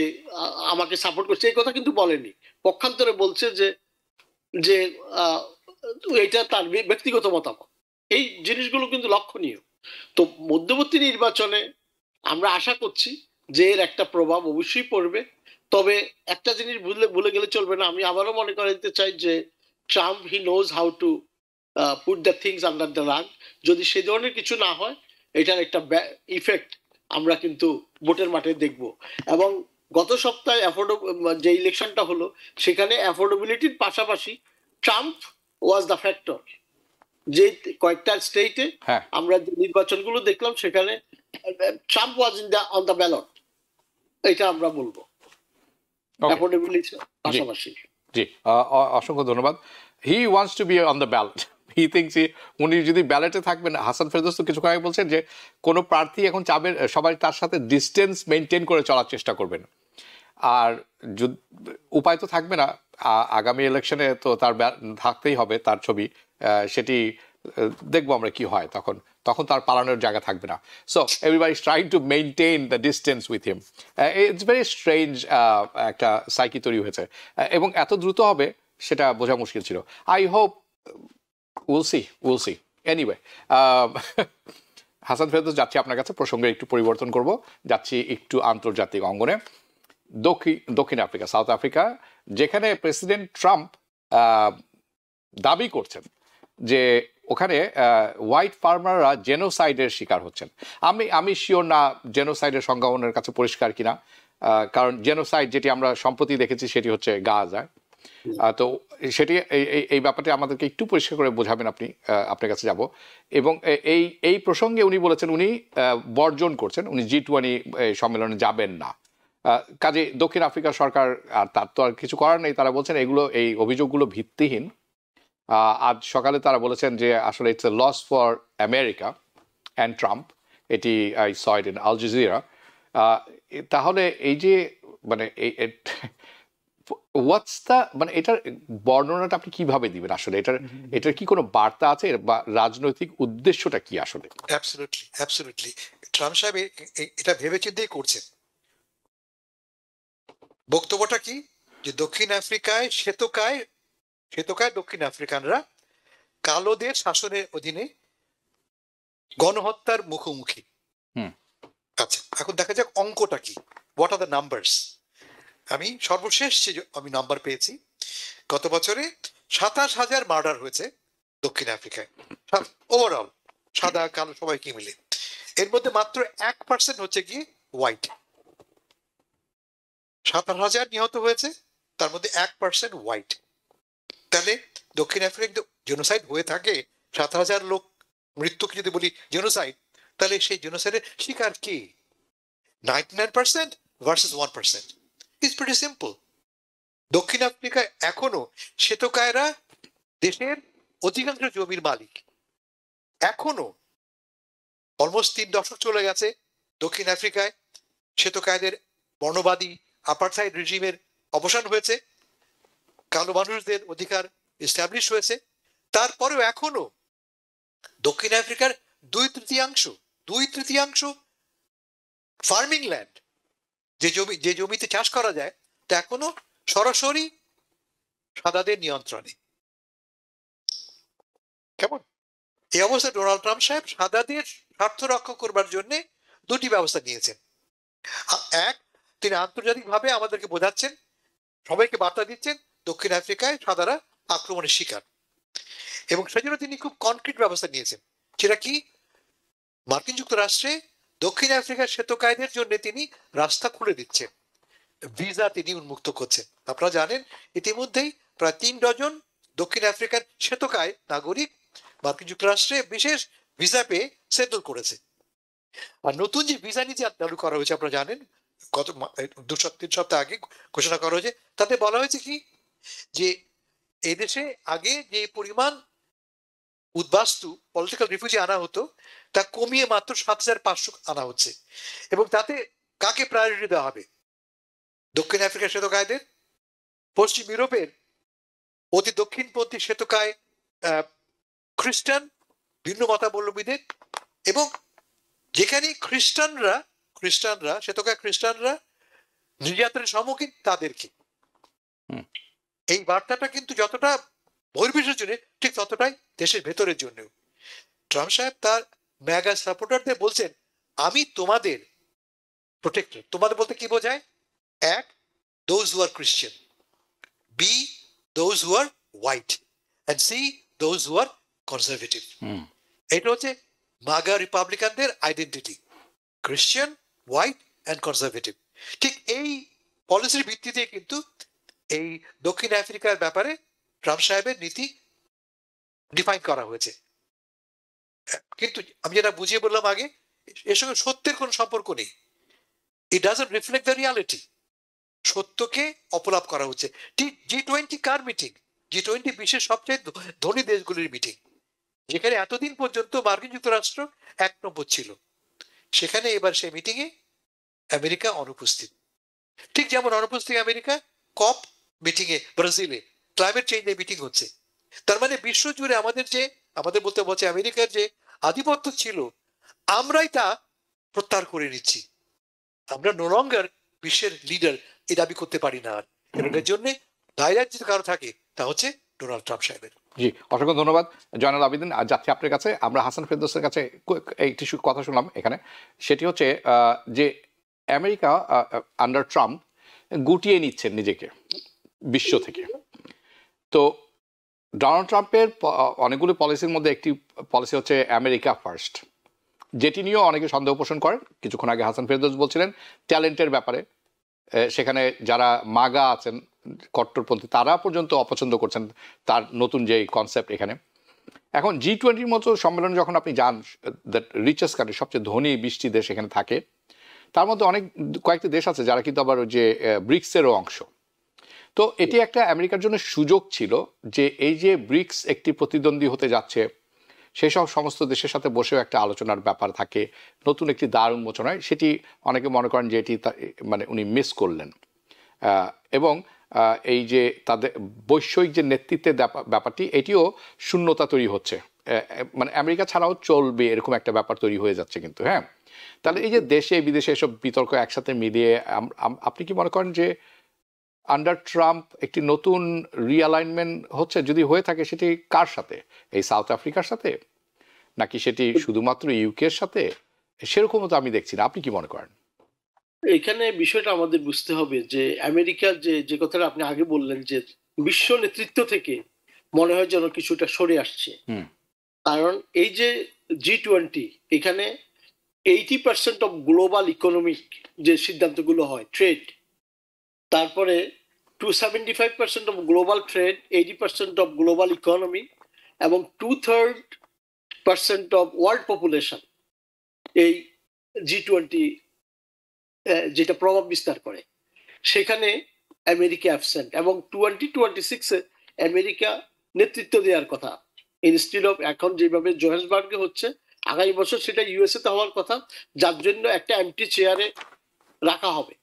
আমাকে সাপোর্ট করছে, এই কথা কিন্তু বলেনি। পক্ষান্তরে বলছে যে এটা তার ব্যক্তিগত মতামত। এই জিনিসগুলো কিন্তু লক্ষণীয়। তো মধ্যবর্তী নির্বাচনে আমরা আশা করছি যে এর একটা প্রভাব অবশ্যই পড়বে। তবে একটা জিনিস ভুলে গেলে চলবে না, আমি আবারও মনে করে দিতে চাই যে Trump he knows how to put the things under the রাগ। যদি সেই ধরনের কিছু না হয়, এটার একটা ইফেক্ট আমরা কিন্তু ভোটের মাঠে দেখব। এবং গত সপ্তাহে যে ইলেকশনটা হলো, সেখানে অ্যাফোর্ডেবিলিটির পাশাপাশি ট্রাম্প ওয়াজ দ্য ফ্যাক্টর। যে কয়েকটা স্টেটে আমরা যে নির্বাচনগুলো দেখলাম, সেখানে Trump was on the ballot, এটা আমরা বলবো অ্যাফোর্ডেবিলিটির পাশাপাশি। জি, অসংখ্য ধন্যবাদ। He wants to be on the ballot, he thinks উনি যদি ব্যালেটে থাকবেন, হাসান ফেরদৌস তো কিছুক্ষণ আগে বলছেন যে কোনো প্রার্থী এখন চাবেন সবাই তার সাথে ডিস্টেন্স মেনটেন করে চলার চেষ্টা করবেন। আর উপায় তো থাকবে না, আগামী ইলেকশনে তো তার থাকতেই হবে তার ছবি, সেটি দেখবো আমরা কি হয় তখন, তখন তার পালানোর জায়গা থাকবে না। So everybody is trying to maintain the distance with him. It's very strange একটা সাইকি তৈরি হয়েছে, এবং এত দ্রুত হবে সেটা বোঝা মুশকিল ছিল। I hope will see anyway. Hasan Ferdous, যাচ্ছি আপনার কাছে, প্রসঙ্গে একটু পরিবর্তন করব, যাচ্ছি একটু আন্তর্জাতিক অঙ্গনে। দক্ষিণ আফ্রিকা, সাউথ আফ্রিকা, যেখানে প্রেসিডেন্ট ট্রাম্প দাবি করছেন যে ওখানে হোয়াইট ফার্মাররা জেনোসাইডের শিকার হচ্ছেন। আমি শিওর না জেনোসাইডের সংজ্ঞা ওনার কাছে পরিষ্কার কিনা, কারণ জেনোসাইড যেটি আমরা সম্প্রতি দেখেছি সেটি হচ্ছে গাজায়। তো সেটি এই ব্যাপারটা আমাদেরকে একটু পরিষ্কার করে বোঝাবেন আপনি, আপনার কাছে যাব। এবং এই প্রসঙ্গে উনি বলেছেন উনি বর্জন করছেন, উনি G20 সম্মেলনে যাবেন না। কাজে দক্ষিণ আফ্রিকা সরকার, আর তার তো আর কিছু করার নেই, তারা বলছেন এই অভিযোগগুলো ভিত্তিহীন। আজ সকালে তারা বলেছেন যে আসলে it's a loss for America and Trump, এটি I saw it in Al Jazeera. তাহলে এই যে মানে হোয়াটস দ্য, মানে এটার বর্ণনাটা আপনি কিভাবে দিবেন আসলে? এটার কি কোনো বার্তা আছে, বা রাজনৈতিক উদ্দেশ্যটা কি আসলে? অ্যাবসলিউটলি ট্রাম্প সাহেব এটা ভেবেচিন্তেই করছেন। বক্তব্যটা কি, যে দক্ষিণ আফ্রিকায় শ্বেতকায় দক্ষিণ আফ্রিকানরা কালোদের শাসনের অধীনে গণহত্যার মুখোমুখি। আচ্ছা, এখন দেখা যাক অঙ্কটা কি, হোয়াট আর দ্য নাম্বারস। আমি সর্বশেষ আমি নাম্বার পেয়েছি, গত বছরে 27,000 মার্ডার হয়েছে দক্ষিণ আফ্রিকায়, ওভারঅল সাদা কালো সবাইকে মিলে। এর মধ্যে মাত্র 1% হচ্ছে কি হোয়াইট। 27,000 নিহত হয়েছে, তার মধ্যে 1% হোয়াইট। তাহলে দক্ষিণ আফ্রিকা জেনোসাইড হয়ে থাকে, 7,000 লোক মৃত্যুকে যদি বলি জেনোসাইড, তাহলে সেই জেনোসাইডের শিকার কি? 99% ভার্সেস 1%। It's pretty simple. দক্ষিণ আফ্রিকা এখনো শ্বেতকায়রা দেশের অধিকাংশ জমির মালিক। এখনো অলমোস্ট 3 দশক চলে গেছে দক্ষিণ আফ্রিকায় শ্বেতকায়দের বর্ণবাদী আপারথাইড রেজিমের অবসান হয়েছে, কালো মানুষদের অধিকার এস্টাবলিশ হয়েছে। তারপরেও এখনো দক্ষিণ আফ্রিকার 2/3 ফার্মিং ল্যান্ড, যে জমিতে চাষ করা যায়, তা এখনো সরাসরি সাদাদের নিয়ন্ত্রণে। কেমন এই অবস্থা? ডোনাল্ড ট্রাম্প সাহেব সাদাদের স্বার্থ রক্ষা করবার জন্য 2টি ব্যবস্থা নিয়েছেন। এক, তিনি আন্তর্জাতিকভাবে আমাদেরকে বোঝাচ্ছেন, সবাইকে বার্তা দিচ্ছেন দক্ষিণ আফ্রিকায় সাদারা আক্রমণের শিকার, এবং সেজন্য তিনি খুব কনক্রিট ব্যবস্থা নিয়েছেন। সেটা কি? মার্কিন যুক্তরাষ্ট্রে দক্ষিণ আফ্রিকার শ্বেতকায়দের জন্য তিনি রাস্তা খুলে দিচ্ছেন, ভিসা তিনি উন্মুক্ত করছেন। আপনারা জানেন ইতিমধ্যেই প্রায় 3 ডজন দক্ষিণ আফ্রিকার শ্বেতকায় নাগরিক মার্কিন যুক্তরাষ্ট্রে বিশেষ ভিসা পেয়ে সেটেল করেছে। আর নতুন যে ভিসা নীতি চালু করা হয়েছে, আপনারা জানেন গত 2-3 সপ্তাহ আগে ঘোষণা করা হয়েছে, তাতে বলা হয়েছে কি, যে এই দেশে আগে যে পরিমাণ উদ্বাস্তু পলিটিক্যাল রিফিউজি আনা হতো, তা কমিয়ে মাত্র 7,500 আনা হচ্ছে। এবং তাতে কাকে প্রায়োরিটি দেওয়া হবে? দক্ষিণ আফ্রিকার শ্বেতকায়দের, পশ্চিম ইউরোপের অতি দক্ষিণপন্থী শ্বেতকায় খ্রিস্টান ভিন্ন মতাবলম্বীদের, এবং যেখানে খ্রিস্টানরা শ্বেতকায় খ্রিস্টানরা নির্যাতনের সম্মুখীন তাদেরকে। এই বার্তাটা কিন্তু যতটা বহির্বিশ্বের জন্য, ঠিক ততটাই দেশের ভেতরের জন্য। ট্রাম্প সাহেব তার ম্যাগা সাপোর্টারদের বলছেন, আমি তোমাদের প্রোটেক্টর। তোমাদের বলতে কি বোঝায়? এক, those who are Christian, B, those who are white, and C, those who are conservative. এটা হচ্ছে মাগা রিপাবলিকানদের identity, Christian, white and conservative. ঠিক এই পলিসির ভিত্তিতে কিন্তু এই দক্ষিণ আফ্রিকার ব্যাপারে ট্রাম্প সাহেবের নীতি ডিফাইন করা হয়েছে। কিন্তু আমি যেটা বুঝিয়ে বললাম আগে, এর সঙ্গে সত্যের কোনো সম্পর্ক নেই। It doesn't reflect the reality. সত্যকে অপলাপ করা হচ্ছে। G20 কার মিটিং? G20 বিশ্বের সবচেয়ে ধনী দেশগুলির মিটিং। যেখানে এতদিন পর্যন্ত মার্কিন যুক্তরাষ্ট্র 1 নম্বর ছিল, সেখানে এবার সেই মিটিং এ আমেরিকা অনুপস্থিত। ঠিক যেমন অনুপস্থিত আমেরিকা কপ মিটিং এ ব্রাজিলে ক্লাইমেট চেঞ্জ এর মিটিং হচ্ছে। তার মানে বিশ্ব জুড়ে আমাদের বলতে বলছে আমেরিকার যে আধিপত্য ছিল, আমরাই তা প্রত্যাহার করে নিচ্ছি। আমরা নো লঙ্গার বিশ্বের লিডার এই দাবি করতে পারি না আর। এর জন্য দায়রা যদি কারো থাকে তা হচ্ছে ডোনাল্ড ট্রাম্প সাহেবের। জি, অসংখ্য ধন্যবাদ জয়নাল আবেদিন। আর যাচ্ছি আপনার কাছে, আমরা হাসান ফেরদৌসের কাছে একটি কথা শুনলাম এখানে, সেটি হচ্ছে যে আমেরিকা আন্ডার ট্রাম্প গুটিয়ে নিচ্ছেন নিজেকে বিশ্ব থেকে। তো ডোনাল্ড ট্রাম্পের অনেকগুলো পলিসির মধ্যে একটি পলিসি হচ্ছে আমেরিকা ফার্স্ট, যেটি নিয়েও অনেকে সন্দেহ পোষণ করেন। কিছুক্ষণ আগে হাসান ফেরদৌস বলছিলেন ট্যালেন্টের ব্যাপারে, সেখানে যারা মাগা আছেন কট্টরপন্থী তারা পর্যন্ত অপছন্দ করছেন তার নতুন যে কনসেপ্ট এখানে। এখন G20 মতো সম্মেলনে যখন আপনি যান, দ্যাট রিচেস্ট কান্ট্রি, সবচেয়ে ধনী 20টি দেশ এখানে থাকে, তার মধ্যে কয়েকটি দেশ আছে যারা কিন্তু আবার যে ব্রিক্সেরও অংশ। তো এটি একটা আমেরিকার জন্য সুযোগ ছিল যে এই যে ব্রিক্স একটি প্রতিদ্বন্দ্বী হতে যাচ্ছে, সেই সব সমস্ত দেশের সাথে বসেও একটা আলোচনার ব্যাপার থাকে, নতুন একটি দ্বার উন্মোচন হয়। সেটি অনেকে মনে করেন যে এটি মানে উনি মিস করলেন। এবং এই যে তাদের বৈশ্বিক যে নেতৃত্বের ব্যাপারটি, এটিও শূন্যতা তৈরি হচ্ছে, মানে আমেরিকা ছাড়াও চলবে এরকম একটা ব্যাপার তৈরি হয়ে যাচ্ছে কিন্তু। হ্যাঁ, তাহলে এই যে দেশে বিদেশে এসব বিতর্ক একসাথে মিলিয়ে আপনি কি মনে করেন যে আন্ডার ট্রাম্প একটি নতুন রিঅ্যালাইনমেন্ট হচ্ছে? যদি হয়ে থাকে সেটি কার সাথে? এই সাউথ আফ্রিকার সাথে, নাকি সেটি শুধুমাত্র ইউকের সাথে? সেরকমও তো আমি দেখছি না। আপনি কি মনে করেন? এখানে বিষয়টা আমাদের বুঝতে হবে যে আমেরিকার যে কথাটা আপনি আগে বললেন যে বিশ্ব নেতৃত্ব থেকে মনে হয় যেন কিছুটা সরে আসছে। কারণ এই যে G20, এখানে 80% অফ গ্লোবাল ইকোনমিক যে সিদ্ধান্তগুলো হয়, ট্রেড, তারপরে 275% of global trade, 80% of global economy এবং 2/3% অফ ওয়ার্ল্ড পপুলেশন এই G20 যেটা প্রভাব বিস্তার করে, সেখানে আমেরিকা অ্যাবসেন্ট। এবং 2026-এ আমেরিকা নেতৃত্ব দেওয়ার কথা, ইনস্টিড অফ এখন যেভাবে জোহান্সবার্গে হচ্ছে, আগামী বছর সেটা ইউএসএ তে হওয়ার কথা, যার জন্য একটা এমটি চেয়ারে রাখা হবে।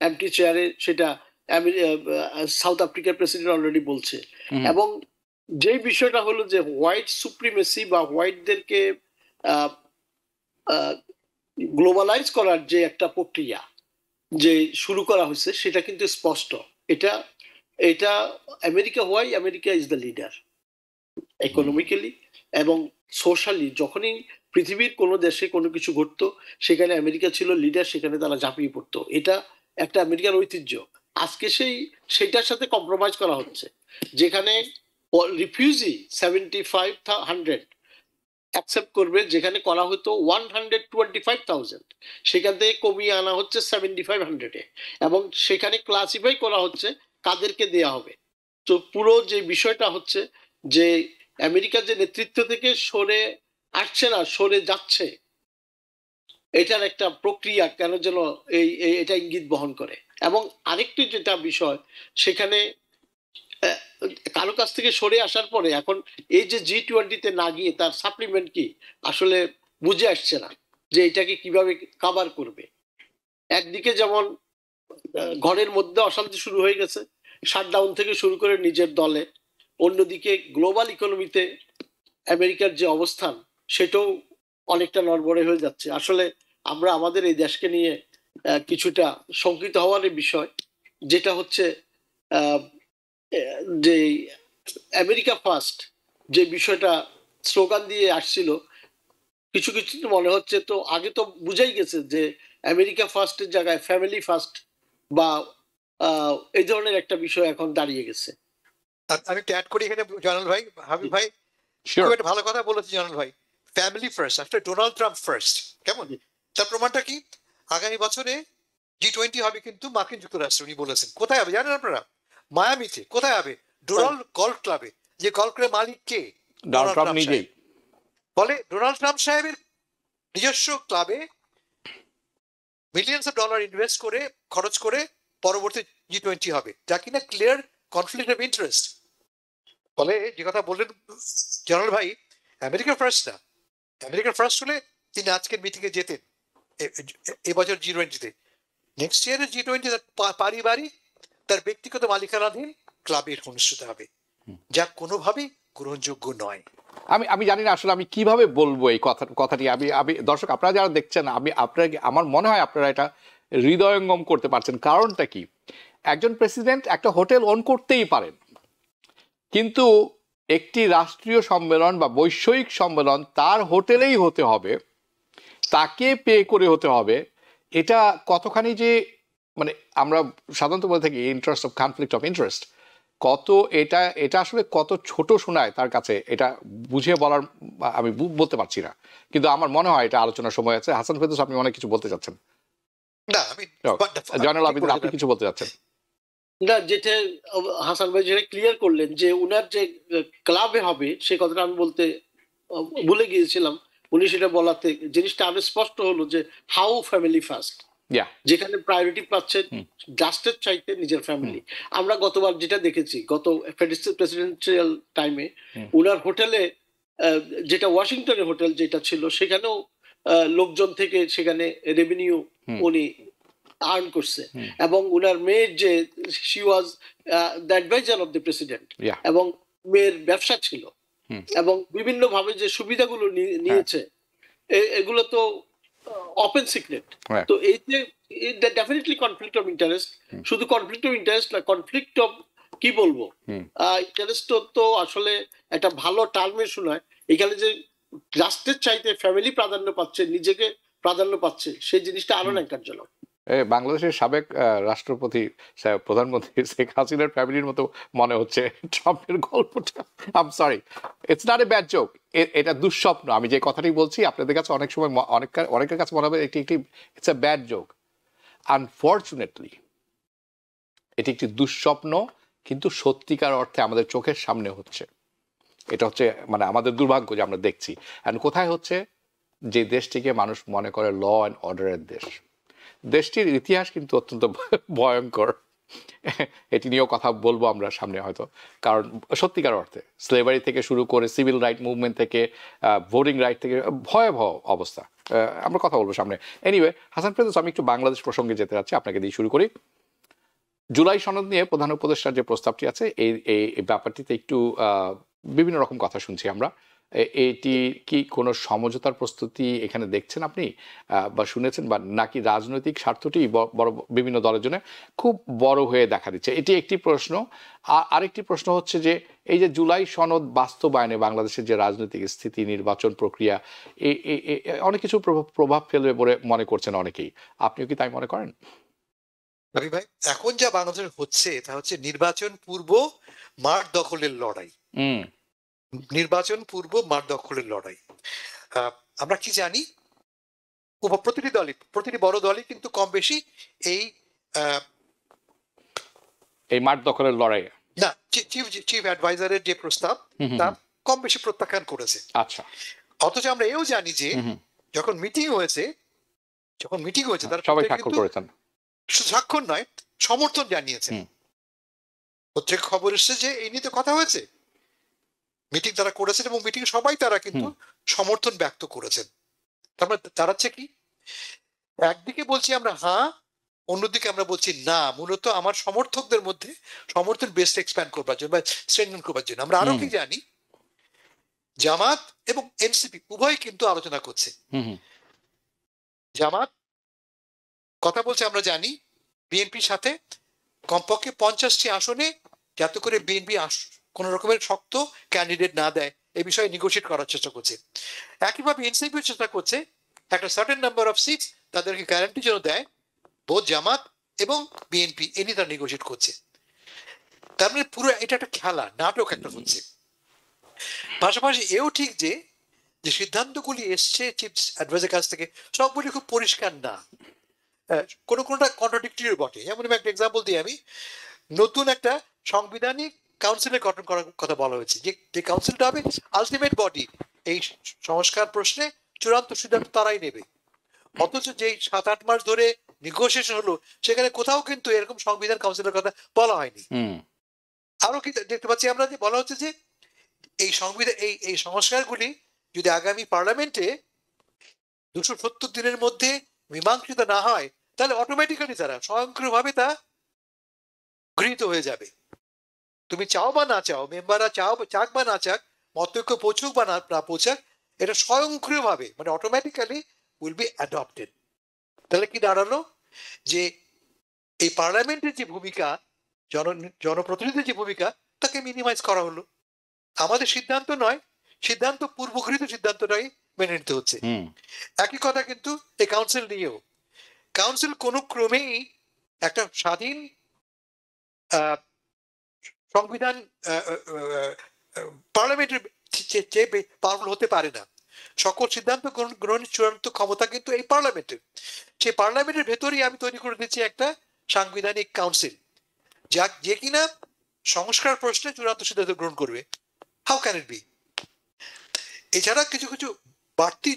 এমটি চেয়ারে সেটা সাউথ আফ্রিকার প্রেসিডেন্ট অলরেডি বলছে। এবং যে বিষয়টা হলো যে হোয়াইট সুপ্রিমেসি বা হোয়াইটদেরকে গ্লোবালাইজ করার যে একটা প্রক্রিয়া যে শুরু করা হয়েছে, সেটা কিন্তু স্পষ্ট। এটা America, why America is the leader economically এবং সোশ্যালি। যখনই পৃথিবীর কোনো দেশে কোনো কিছু ঘটতো, সেখানে আমেরিকা ছিল লিডার, সেখানে তারা ঝাঁপিয়ে পড়তো। এটা একটা আমেরিকার ঐতিহ্য। আজকে সেইটার সাথে কম্প্রোমাইজ করা হচ্ছে, যেখানে রিফিউজি 75,100 অ্যাকসেপ্ট করবে, যেখানে করা হতো 125,000, সেখান থেকে কমিয়ে আনা হচ্ছে 7,500-এ, এবং সেখানে ক্লাসিফাই করা হচ্ছে কাদেরকে দেয়া হবে। তো পুরো যে বিষয়টা হচ্ছে যে আমেরিকার যে নেতৃত্ব থেকে সরে আসছে না, সরে যাচ্ছে, এটার একটা প্রক্রিয়া কেন যেন এটা ইঙ্গিত বহন করে। এবং আরেকটি যেটা বিষয়, সেখানে কারো কাছ থেকে সরে আসার পরে এখন এই যে G20-তে না গিয়ে তার সাপ্লিমেন্ট কি আসলে বুঝে আসছে না যে এটাকে কিভাবে কভার করবে। একদিকে যেমন ঘরের মধ্যে অশান্তি শুরু হয়ে গেছে, শাটডাউন থেকে শুরু করে নিজের দলে, অন্যদিকে গ্লোবাল ইকোনমিতে আমেরিকার যে অবস্থান, সেটাও অনেকটা নড়বড়ে হয়ে যাচ্ছে। আসলে আমরা আমাদের এই দেশকে নিয়ে কিছুটা শঙ্কিত হওয়ার বিষয়, যেটা হচ্ছে যে আমেরিকা ফার্স্ট যে বিষয়টা স্লোগান দিয়ে আসছিল, কিছু কিছু মনে হচ্ছে তো আগে তো বুঝাই গেছে যে আমেরিকা ফার্স্টের জায়গায় ফ্যামিলি ফার্স্ট বা এই ধরনের একটা বিষয় এখন দাঁড়িয়ে গেছে। আমি ট্যাট করি এখানে জয়নাল ভাই, হাবিব ভাই খুব একটা ভালো কথা বলেছে জয়নাল ভাই। Family first after Donald Trump first, কেমন? তার প্রমাণটা কি? আগামী বছরে G20 হবে কিন্তু মার্কিন যুক্তরাষ্ট্র, উনি বলেছেন। কোথায় হবে জানেন আপনারা? মায়ামিতে। কোথায় হবে? ডোনাল্ড গল্ফ ক্লাবে। যে গল্ফ ক্লাবের মালিক কে? ডোনাল্ড ট্রাম্প নিজেই। বলে ডোনাল্ড ট্রাম্প সাহেবের নিজস্ব ক্লাবে মিলিয়ন্স অফ ডলার ইনভেস্ট করে, খরচ করে পরবর্তী G20 হবে, যা কিনা ক্লিয়ার কনফ্লিক্ট অফ ইন্টারেস্ট। ফলে যে কথা বললেন জয়নাল ভাই, আমেরিকা ফার্স্ট না, আমেরিকা ফার্স্ট হলে তিনি আজকের মিটিংয়ে যেতেন এবছর G20-তে। নেক্সট ইয়ারের G20 পারিবারিক তার ব্যক্তিগত মালিকানাধীন ক্লাবের অনুষ্ঠিত হবে, যা কোনোভাবেই গ্রহণযোগ্য নয়। আমি জানি না আসলে আমি কিভাবে বলবো এই কথাটি। আমি দর্শক আপনারা যারা দেখছেন, আমার মনে হয় আপনারা এটা হৃদয়ঙ্গম করতে পারছেন। কারণটা কি, একজন প্রেসিডেন্ট একটা হোটেল ওন করতেই পারেন, কিন্তু একটি রাষ্ট্রীয় সম্মেলন বা বৈষয়িক সম্মেলন তার হোটেলেই হতে হবে, তাকে পে করে হতে হবে। এটা কতখানি যে মানে আমরা সাধারণত বলে থাকি interest of conflict of interest, কত এটা আসলে কত ছোট শোনায় তার কাছে, এটা বুঝিয়ে বলার আমি বলতে পারছি না। কিন্তু আমার মনে হয় এটা আলোচনার সময় আছে। হাসান ফেরদৌস, আপনি অনেক কিছু বলতে চাচ্ছেন। না, আমি জয়নুল আবেদিন, আপনি কিছু বলতে চাচ্ছেন? না, যেটা হাসান ভাই যেটা ক্লিয়ার করলেন যে উনার যে ক্লাবে হবে সে কথাটা আমি বলতে ভুলে গিয়েছিলাম। উনি সেটা বলাতে জিনিসটা আরো স্পষ্ট হলো যে হাউ ফ্যামিলি ফার্স্ট, যেখানে প্রায়োরিটি পাচ্ছে জাস্টের চাইতে নিজের ফ্যামিলি। আমরা গতবার যেটা দেখেছি, গত প্রেসিডেন্সিয়াল টাইমে উনার হোটেলে, যেটা ওয়াশিংটনের হোটেল যেটা ছিল, সেখানেও লোকজন থেকে সেখানে রেভিনিউ উনি আর্ন করছে। এবং উনার মেয়ের যে she was the adviser of the president, এবং মেয়ের ব্যবসা ছিল, এবং বিভিন্ন ভাবে যে সুবিধাগুলো নিয়েছে এগুলো তো ওপেন সিক্রেট। তো এই যে ডেফিনেটলি কনফ্লিক্ট অফ ইন্টারেস্ট, শুধু কনফ্লিক্ট অফ ইন্টারেস্ট না, কনফ্লিক্ট অফ কি বলবো, ইন্টারেস্ট তো আসলে একটা ভালো টার্মে শোনায়। এখানে যে রাষ্ট্রের চাইতে ফ্যামিলি প্রাধান্য পাচ্ছে, নিজেকে প্রাধান্য পাচ্ছে, সেই জিনিসটা আরো ন্যাক্কারজনক। বাংলাদেশের সাবেক রাষ্ট্রপতি প্রধানমন্ত্রী শেখ হাসিনার ফ্যামিলির মতো মনে হচ্ছে ট্রাম্পের গল্পটা। I am sorry, it's not a bad joke. এটা দুঃস্বপ্ন। আমি যে কথাটি বলছি আপনাদের কাছে অনেক সময় অনেকের কাছে মনে হবে এটি একটি it's a bad joke. Unfortunately এটি একটি দুঃস্বপ্ন, কিন্তু সত্যিকার অর্থে আমাদের চোখের সামনে হচ্ছে। এটা হচ্ছে মানে আমাদের দুর্ভাগ্য যে আমরা দেখছি। অ্যান্ড কোথায় হচ্ছে? যে দেশটিকে মানুষ মনে করে ল অ্যান্ড অর্ডারের দেশ। দেশটির ইতিহাস কিন্তু অত্যন্ত ভয়ঙ্কর। এটি নিয়েও কথা বলবো আমরা সামনে হয়তো। কারণ সত্যিকার অর্থে স্লেভারি থেকে শুরু করে সিভিল রাইট মুভমেন্ট থেকে ভোটিং রাইট থেকে ভয়াবহ অবস্থা। আমরা কথা বলবো সামনে। এনিওয়ে, হাসান ফেরদৌস, আমি একটু বাংলাদেশ প্রসঙ্গে যেতে যাচ্ছি, আপনাকে দিয়ে শুরু করি। জুলাই সনদ নিয়ে প্রধান উপদেষ্টার যে প্রস্তাবটি আছে, এই ব্যাপারটিতে একটু বিভিন্ন রকম কথা শুনছি আমরা। এটি কি কোনো সমঝোতার প্রস্তুতি এখানে দেখছেন আপনি বা শুনেছেন, বা নাকি রাজনৈতিক স্বার্থটি বড় বিভিন্ন দলের জন্য খুব বড় হয়ে দেখা দিচ্ছে? এটি একটি প্রশ্ন। আরেকটি প্রশ্ন হচ্ছে যে এই যে জুলাই সনদ বাস্তবায়নে বাংলাদেশের যে রাজনৈতিক স্থিতি, নির্বাচন প্রক্রিয়া, অনেক কিছু প্রভাব ফেলবে বলে মনে করছেন অনেকেই। আপনিও কি তাই মনে করেন? রবি ভাই, এখন যা বাংলাদেশ হচ্ছে তা হচ্ছে নির্বাচন পূর্ব মাঠ দখলের লড়াই। নির্বাচন পূর্ব মাঠ দখলের লড়াই। আমরা কি জানি, প্রতিটি বড় দলই কিন্তু কম বেশি এই মাঠ দখলের লড়াই না, চিফ অ্যাডভাইজারের যে প্রস্তাব তা কম বেশি প্রত্যাখ্যান করেছে। আচ্ছা। অথচ আমরা এও জানি যে যখন মিটিং হয়েছে তারা সবাই স্বাক্ষর করেছেন, শুধু স্বাক্ষর নয়, সমর্থন জানিয়েছেন। পত্রিকা খবর এসেছে যে এই নিয়ে তো কথা হয়েছে, মিটিং তারা করেছেন, এবং মিটিং সবাই তারা কিন্তু সমর্থন ব্যক্ত করেছেন। তারপরে দাঁড়াচ্ছে কি, একদিকে বলছি আমরা হ্যাঁ, অন্যদিকে আমরা বলছি না। মূলত আমার সমর্থকদের মধ্যে সমর্থন বেস এক্সপ্যান্ড করবার জন্য বা স্ট্রেংথেন করবার জন্য। আমরা আরো কি জানি, জামাত এবং এনসিপি উভয় কিন্তু আলোচনা করছে। জামাত কথা বলছে আমরা জানি বিএনপির সাথে কমপক্ষে 50টি আসনে, যাতে করে বিএনপি কোন রকমের শক্ত ক্যান্ডিডেট না দেয়, এই বিষয়ে নেগোশিয়েট করার চেষ্টা করছে। একইভাবে এনসিপি চেষ্টা করছে একটা সার্টেন নাম্বার অফ সিটস তাদেরকে গ্যারান্টি যেন দেয়। বোধ জামাত এবং বিএনপি এ নিয়ে তারা নেগোশিয়েট করছে। তার মানে পুরো এটা একটা খেলা, নাটক একটা হচ্ছে। পাশাপাশি এও ঠিক যে সিদ্ধান্তগুলি এসছে চিফ অ্যাডভাইজার কাছ থেকে, সবগুলি খুব পরিষ্কার না, কোনটা কন্ট্রাডিক্টরি বটে। যেমন একটা এক্সাম্পল দিই আমি, নতুন একটা সাংবিধানিক কাউন্সিলের গঠন করার কথা বলা হয়েছে, যে কাউন্সিলটা হবে আলটিমেট বডি, এই সংস্কার প্রশ্নে চূড়ান্ত সিদ্ধান্ত তারাই নেবে। অথচ যে 7-8 মাস ধরে নেগোসিয়েশন হলো, সেখানে কোথাও কিন্তু এরকম সংবিধান কাউন্সিলের কথা বলা হয়নি। আরো কি দেখতে পাচ্ছি আমরা, যে বলা হচ্ছে যে এই সংবিধান এই সংস্কারগুলি যদি আগামী পার্লামেন্টে 270 দিনের মধ্যে মীমাংসিত না হয়, তাহলে অটোমেটিক্যালি তারা স্বয়ংক্রিয়ভাবে তা গৃহীত হয়ে যাবে। তুমি চাও বা না চাও, মেম্বাররা চাক বা না চাক, মতৈক্য পৌঁছুক বা না পৌঁছাক, এটা স্বয়ংক্রিয়ভাবে মানে অটোমেটিক্যালি উইল বি অ্যাডপ্টেড। তাহলে কি দাঁড়ালো, যে এই পার্লামেন্টের যে ভূমিকা, জনপ্রতিনিধির যে ভূমিকা, তাকে মিনিমাইজ করা হলো। আমাদের সিদ্ধান্ত নয়, সিদ্ধান্ত পূর্বগৃহীত সিদ্ধান্তটাই মেনে নিতে হচ্ছে। একই কথা কিন্তু এই কাউন্সিল নিয়েও। কাউন্সিল কোনো ক্রমেই একটা স্বাধীন সংবিধান পার্লামেন্টের চেয়ে পাওয়ারফুল হতে পারে না। সকল সিদ্ধান্ত গ্রহণের চূড়ান্ত ক্ষমতা কিন্তু এই পার্লামেন্টের। সেই পার্লামেন্টের ভেতরেই আমি তৈরি করে দিচ্ছি একটা সাংবিধানিক কাউন্সিল, যে কিনা সংস্কার প্রশ্নে চূড়ান্ত সিদ্ধান্ত গ্রহণ করবে। How can it be? এছাড়া কিছু কিছু বাড়তি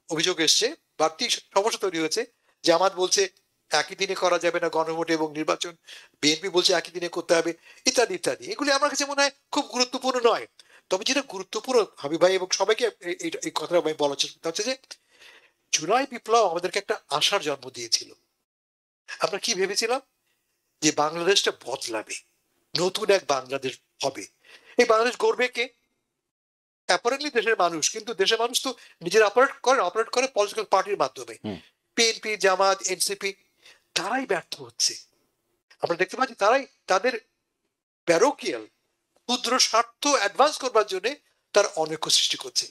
অভিযোগ এসছে, বাড়তি সমস্যা তৈরি হয়েছে। জামাত বলছে একই দিনে করা যাবে না গণভোট এবং নির্বাচন, বিএনপি বলছে একই দিনে করতে হবে, ইত্যাদি ইত্যাদি। এগুলি আমার কাছে মনে হয় খুব গুরুত্বপূর্ণ নয়। তবে যেটা গুরুত্বপূর্ণ হাবিব ভাই এবং সবাইকে এই কথাটা আমি বলার চেষ্টা হচ্ছে যে জুলাই বিপ্লব আমাদেরকে একটা আশার জন্ম দিয়েছিল। আমরা কি ভেবেছিলাম, যে বাংলাদেশটা বদলাবে, নতুন এক বাংলাদেশ হবে। এই বাংলাদেশ গড়বে কে? অ্যাপারেন্টলি দেশের মানুষ, কিন্তু দেশের মানুষ তো নিজেরা অপারেট করে পলিটিক্যাল পার্টির মাধ্যমে। বিএনপি, জামাত, এনসিপি, তারাই ব্যর্থ হচ্ছে। আমরা দেখতে পাচ্ছি তারাই তাদের প্যারোকিয়াল ক্ষুদ্র স্বার্থ অ্যাডভান্স করবার জন্য তার অনৈক্য সৃষ্টি করছে।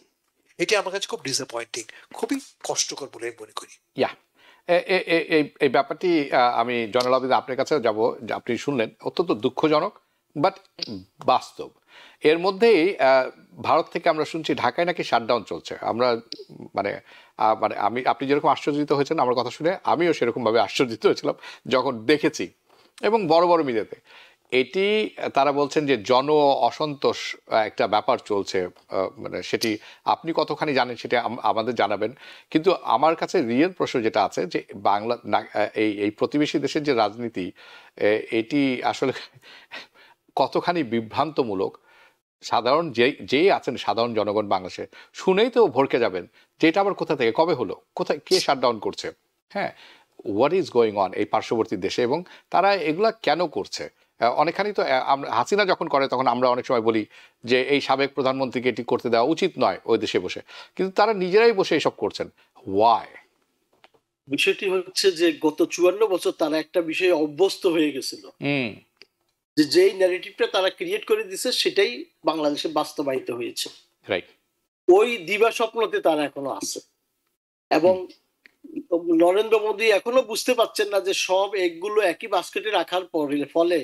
এটি আমার কাছে খুব ডিসঅ্যাপয়েন্টিং, খুবই কষ্টকর বলে মনে করি। এই ব্যাপারটি আমি জয়নুল আবেদিন আপনার কাছে যাব, আপনি শুনলেন, অত্যন্ত দুঃখজনক বাট বাস্তব। এর মধ্যেই ভারত থেকে আমরা শুনছি ঢাকায় নাকি শাটডাউন চলছে। আমরা মানে আপনি যেরকম আশ্চর্যিত হয়েছেন আমার কথা শুনে, আমিও সেরকমভাবে আশ্চর্যিত হয়েছিলাম যখন দেখেছি, এবং বড় বড় মিডিয়াতে এটি তারা বলছেন যে জন অসন্তোষ একটা ব্যাপার চলছে। মানে সেটি আপনি কতখানি জানেন সেটা আমাদের জানাবেন। কিন্তু আমার কাছে রিয়েল প্রশ্ন যেটা আছে যে এই প্রতিবেশী দেশের যে রাজনীতি, এটি আসলে কতখানি বিভ্রান্তমূলক। সাধারণ যেই আছেন সাধারণ জনগণ বাংলাদেশে শুনেই তো ভরকে যাবেন যে এটা আবার কোথা থেকে কবে হলো, কোথায় কে শাটডাউন করছে, হ্যাঁ, হোয়াট ইজ গোয়িং অন এই পার্শ্ববর্তী দেশে, এবং তারা এগুলা কেন করছে। অনেকখানি তো হাসিনা যখন করে তখন আমরা অনেক সময় বলি যে এই সাবেক প্রধানমন্ত্রীকে এটি করতে দেওয়া উচিত নয় ওই দেশে বসে, কিন্তু তারা নিজেরাই বসে এসব করছেন। ওয়াই? বিষয়টি হচ্ছে যে গত 54 বছর তারা একটা বিষয়ে অভ্যস্ত হয়ে গেছিল, যে যেই ন্যারেটিভটা তারা ক্রিয়েট করে দিছে সেটাই বাংলাদেশে বাস্তবায়িত হয়েছে। রাইট। ওই দিবা স্বপ্নতে তারা এখনো আছে, এবং নরেন্দ্র মোদী এখনো বুঝতে পারছেন না যে সব এগুলো একই বাস্কেটে রাখার ফলে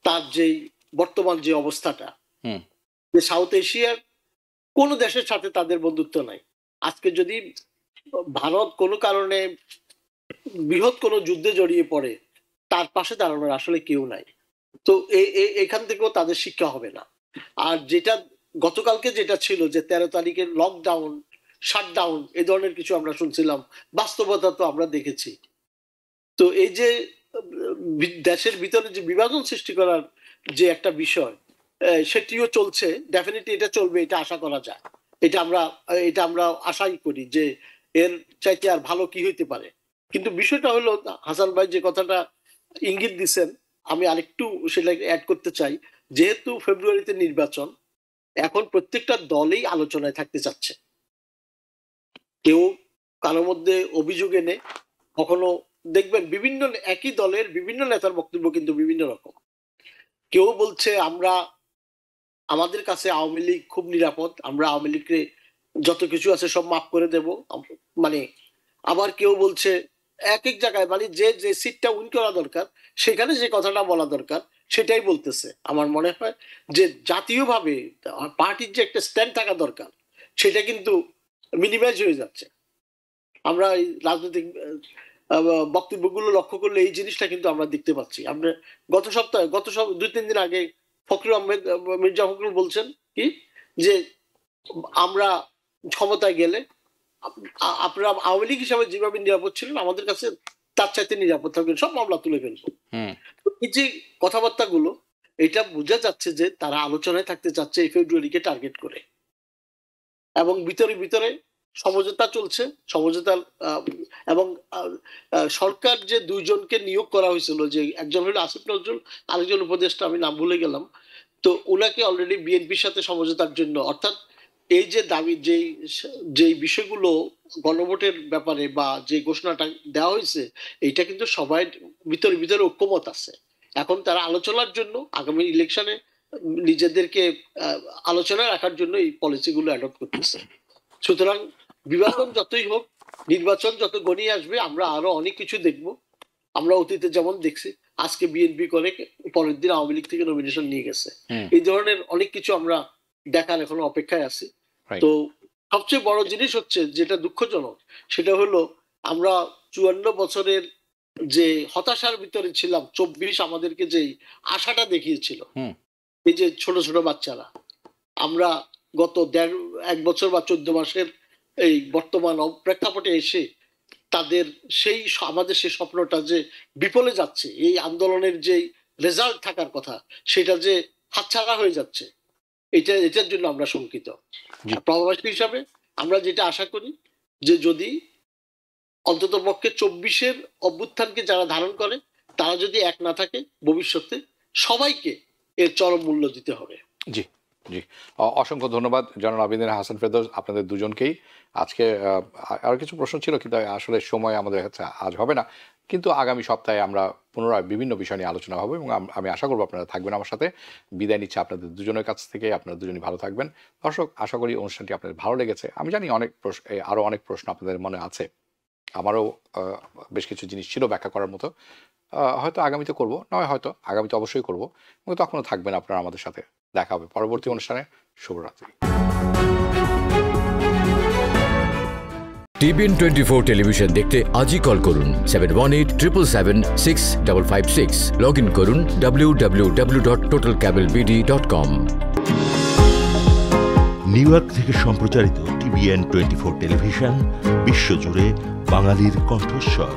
তার যে বর্তমান যে অবস্থাটা, যে সাউথ এশিয়ার কোন দেশের সাথে তাদের বন্ধুত্ব নাই। আজকে যদি ভারত কোনো কারণে বৃহৎ কোনো যুদ্ধে জড়িয়ে পড়ে, তার পাশে দাঁড়ানোর আসলে কেউ নাই। তো এখান থেকেও তাদের শিক্ষা হবে না। আর যেটা গতকালকে যেটা ছিল যে 13 তারিখের লকডাউন, শাটডাউন, এই ধরনের কিছু আমরা শুনছিলাম, বাস্তবতা তো আমরা দেখেছি। তো এই যে দেশের ভিতরে যে বিভাজন সৃষ্টি করার যে একটা বিষয়, সেটিও চলছে। ডেফিনেটলি এটা চলবে, এটা আশা করা যায়। এটা আমরা আশাই করি যে এর চাইতে আর ভালো কি হইতে পারে। কিন্তু বিষয়টা হলো, হাসান ভাই যে কথাটা ইঙ্গিত দিচ্ছেন, আমি আরেকটু সেটা অ্যাড করতে চাই। যেহেতু ফেব্রুয়ারিতে নির্বাচন, এখন প্রত্যেকটা দলেই আলোচনায় থাকতে চাচ্ছে। কেউ কারোর মধ্যে অভিযোগ এনে, কখনো দেখবেন বিভিন্ন একই দলের বিভিন্ন নেতার বক্তব্য কিন্তু বিভিন্ন রকম। কেউ বলছে আমাদের কাছে আওয়ামী লীগ খুব নিরাপদ, আমরা আওয়ামী লীগকে যত কিছু আছে সব মাফ করে দেব। মানে আবার কেউ বলছে এক এক জায়গায়, মানে যে সিটটা উইন করা দরকার, সেখানে যে কথাটা বলা দরকার সেটাই বলতেছে। আমার মনে হয় যে জাতীয়ভাবে পার্টির যে একটা স্ট্যান্ড থাকা দরকার, সেটা কিন্তু মিনিমাইজ হয়ে যাচ্ছে। আমরা এই রাজনৈতিক বক্তব্যগুলো লক্ষ্য করলে এই জিনিসটা কিন্তু আমরা দেখতে পাচ্ছি। আমরা গত 2-3 দিন আগে ফখরুল আহমেদ, মির্জা ফখরুল বলছেন কি, যে আমরা ক্ষমতায় গেলে আপনারা আওয়ামী লীগ হিসাবে যেভাবে নিরাপদ ছিলেন, আমাদের কাছে তার চাইতে নিরাপদ থাকবেন, সব মামলা তুলে ফেলবো। এই যে কথাবার্তাগুলো, এটা বোঝা যাচ্ছে যে তারা আলোচনায় থাকতে চাচ্ছে এই ফেব্রুয়ারিকে টার্গেট করে। এবং ভিতরে ভিতরে সমঝোতা চলছে, সমঝোতা এবং সরকার যে দুইজনকে নিয়োগ করা হয়েছিল, যে একজন হলো আসিফ নজরুল, আরেকজন উপদেষ্টা আমি নাম ভুলে গেলাম, তো ওনাকে অলরেডি বিএনপির সাথে সমঝোতার জন্য, অর্থাৎ এই যে দাবি যে বিষয়গুলো গণভোটের ব্যাপারে বা যে ঘোষণাটা দেওয়া হয়েছে, এইটা কিন্তু সবাই ভিতরে ভিতরে ঐক্যমত আছে। এখন তারা আলোচনার জন্য আগামী ইলেকশনে নিজেদেরকে আলোচনায় রাখার জন্য এই পলিসিগুলো অ্যাডপ্ট করতেছে। সুতরাং বিভাজন যতই হোক, নির্বাচন যত গণিয়ে আসবে, আমরা আরো অনেক কিছু দেখব। আমরা অতীতে যেমন দেখছি, আজকে বিএনপি করে পরের দিন আওয়ামী লীগ থেকে নমিনেশন নিয়ে গেছে, এই ধরনের অনেক কিছু আমরা দেখার এখনো অপেক্ষায় আছি। তো সবচেয়ে বড় জিনিস হচ্ছে, যেটা দুঃখজনক, সেটা হলো আমরা 54 বছরের যে হতাশার ভিতরে ছিলাম, 24 আমাদেরকে যে আশাটা দেখিয়েছিল, এই যে ছোট ছোট বাচ্চারা, আমরা গত 1 বছর বা 14 মাসের এই বর্তমান প্রেক্ষাপটে এসে তাদের আমাদের সেই স্বপ্নটা যে বিফলে যাচ্ছে, এই আন্দোলনের যে রেজাল্ট থাকার কথা সেটা যে হাতছাড়া হয়ে যাচ্ছে, এটার জন্য আমরা শঙ্কিত। প্রবাসী হিসাবে আমরা যেটা আশা করি, যে যদি অন্তত পক্ষে 24-এর অভ্যুত্থানকে যারা ধারণ করে তারা যদি এক না থাকে, ভবিষ্যতে সবাইকে এর চরম মূল্য দিতে হবে। জি জি, অসংখ্য ধন্যবাদ জনাব আবিদিন হাসান ফেরদৌস, আপনাদের দুজনকেই। আজকে আর কিছু প্রশ্ন ছিল, কিন্তু আসলে সময় আমাদের কাছে আজ হবে না, কিন্তু আগামী সপ্তাহে আমরা পুনরায় বিভিন্ন বিষয় নিয়ে আলোচনা হবে এবং আমি আশা করবো আপনারা থাকবেন আমার সাথে। বিদায় নিচ্ছে আপনাদের দুজনের কাছ থেকে, আপনারা দুজনই ভালো থাকবেন। দর্শক, আশা করি অনুষ্ঠানটি আপনাদের ভালো লেগেছে। আমি জানি আরও অনেক প্রশ্ন আপনাদের মনে আছে, আমারও বেশ কিছু জিনিস ছিল ব্যাখ্যা করার মতো, হয়তো আগামীতে করব, নয় হয়তো আগামীতে অবশ্যই করব, এবং তখনও থাকবেন আপনারা আমাদের সাথে। দেখা হবে পরবর্তী অনুষ্ঠানে। শুভরাত্রি। TBN 24 টেলিভিশন দেখতে আজই কল করুন 7187776556। লগ ইন করুন www.totalcablebd.com। নিউ ইয়র্ক থেকে সম্প্রচারিত TBN 24 টেলিভিশন বিশ্বজুড়ে বাঙালির কণ্ঠস্বর।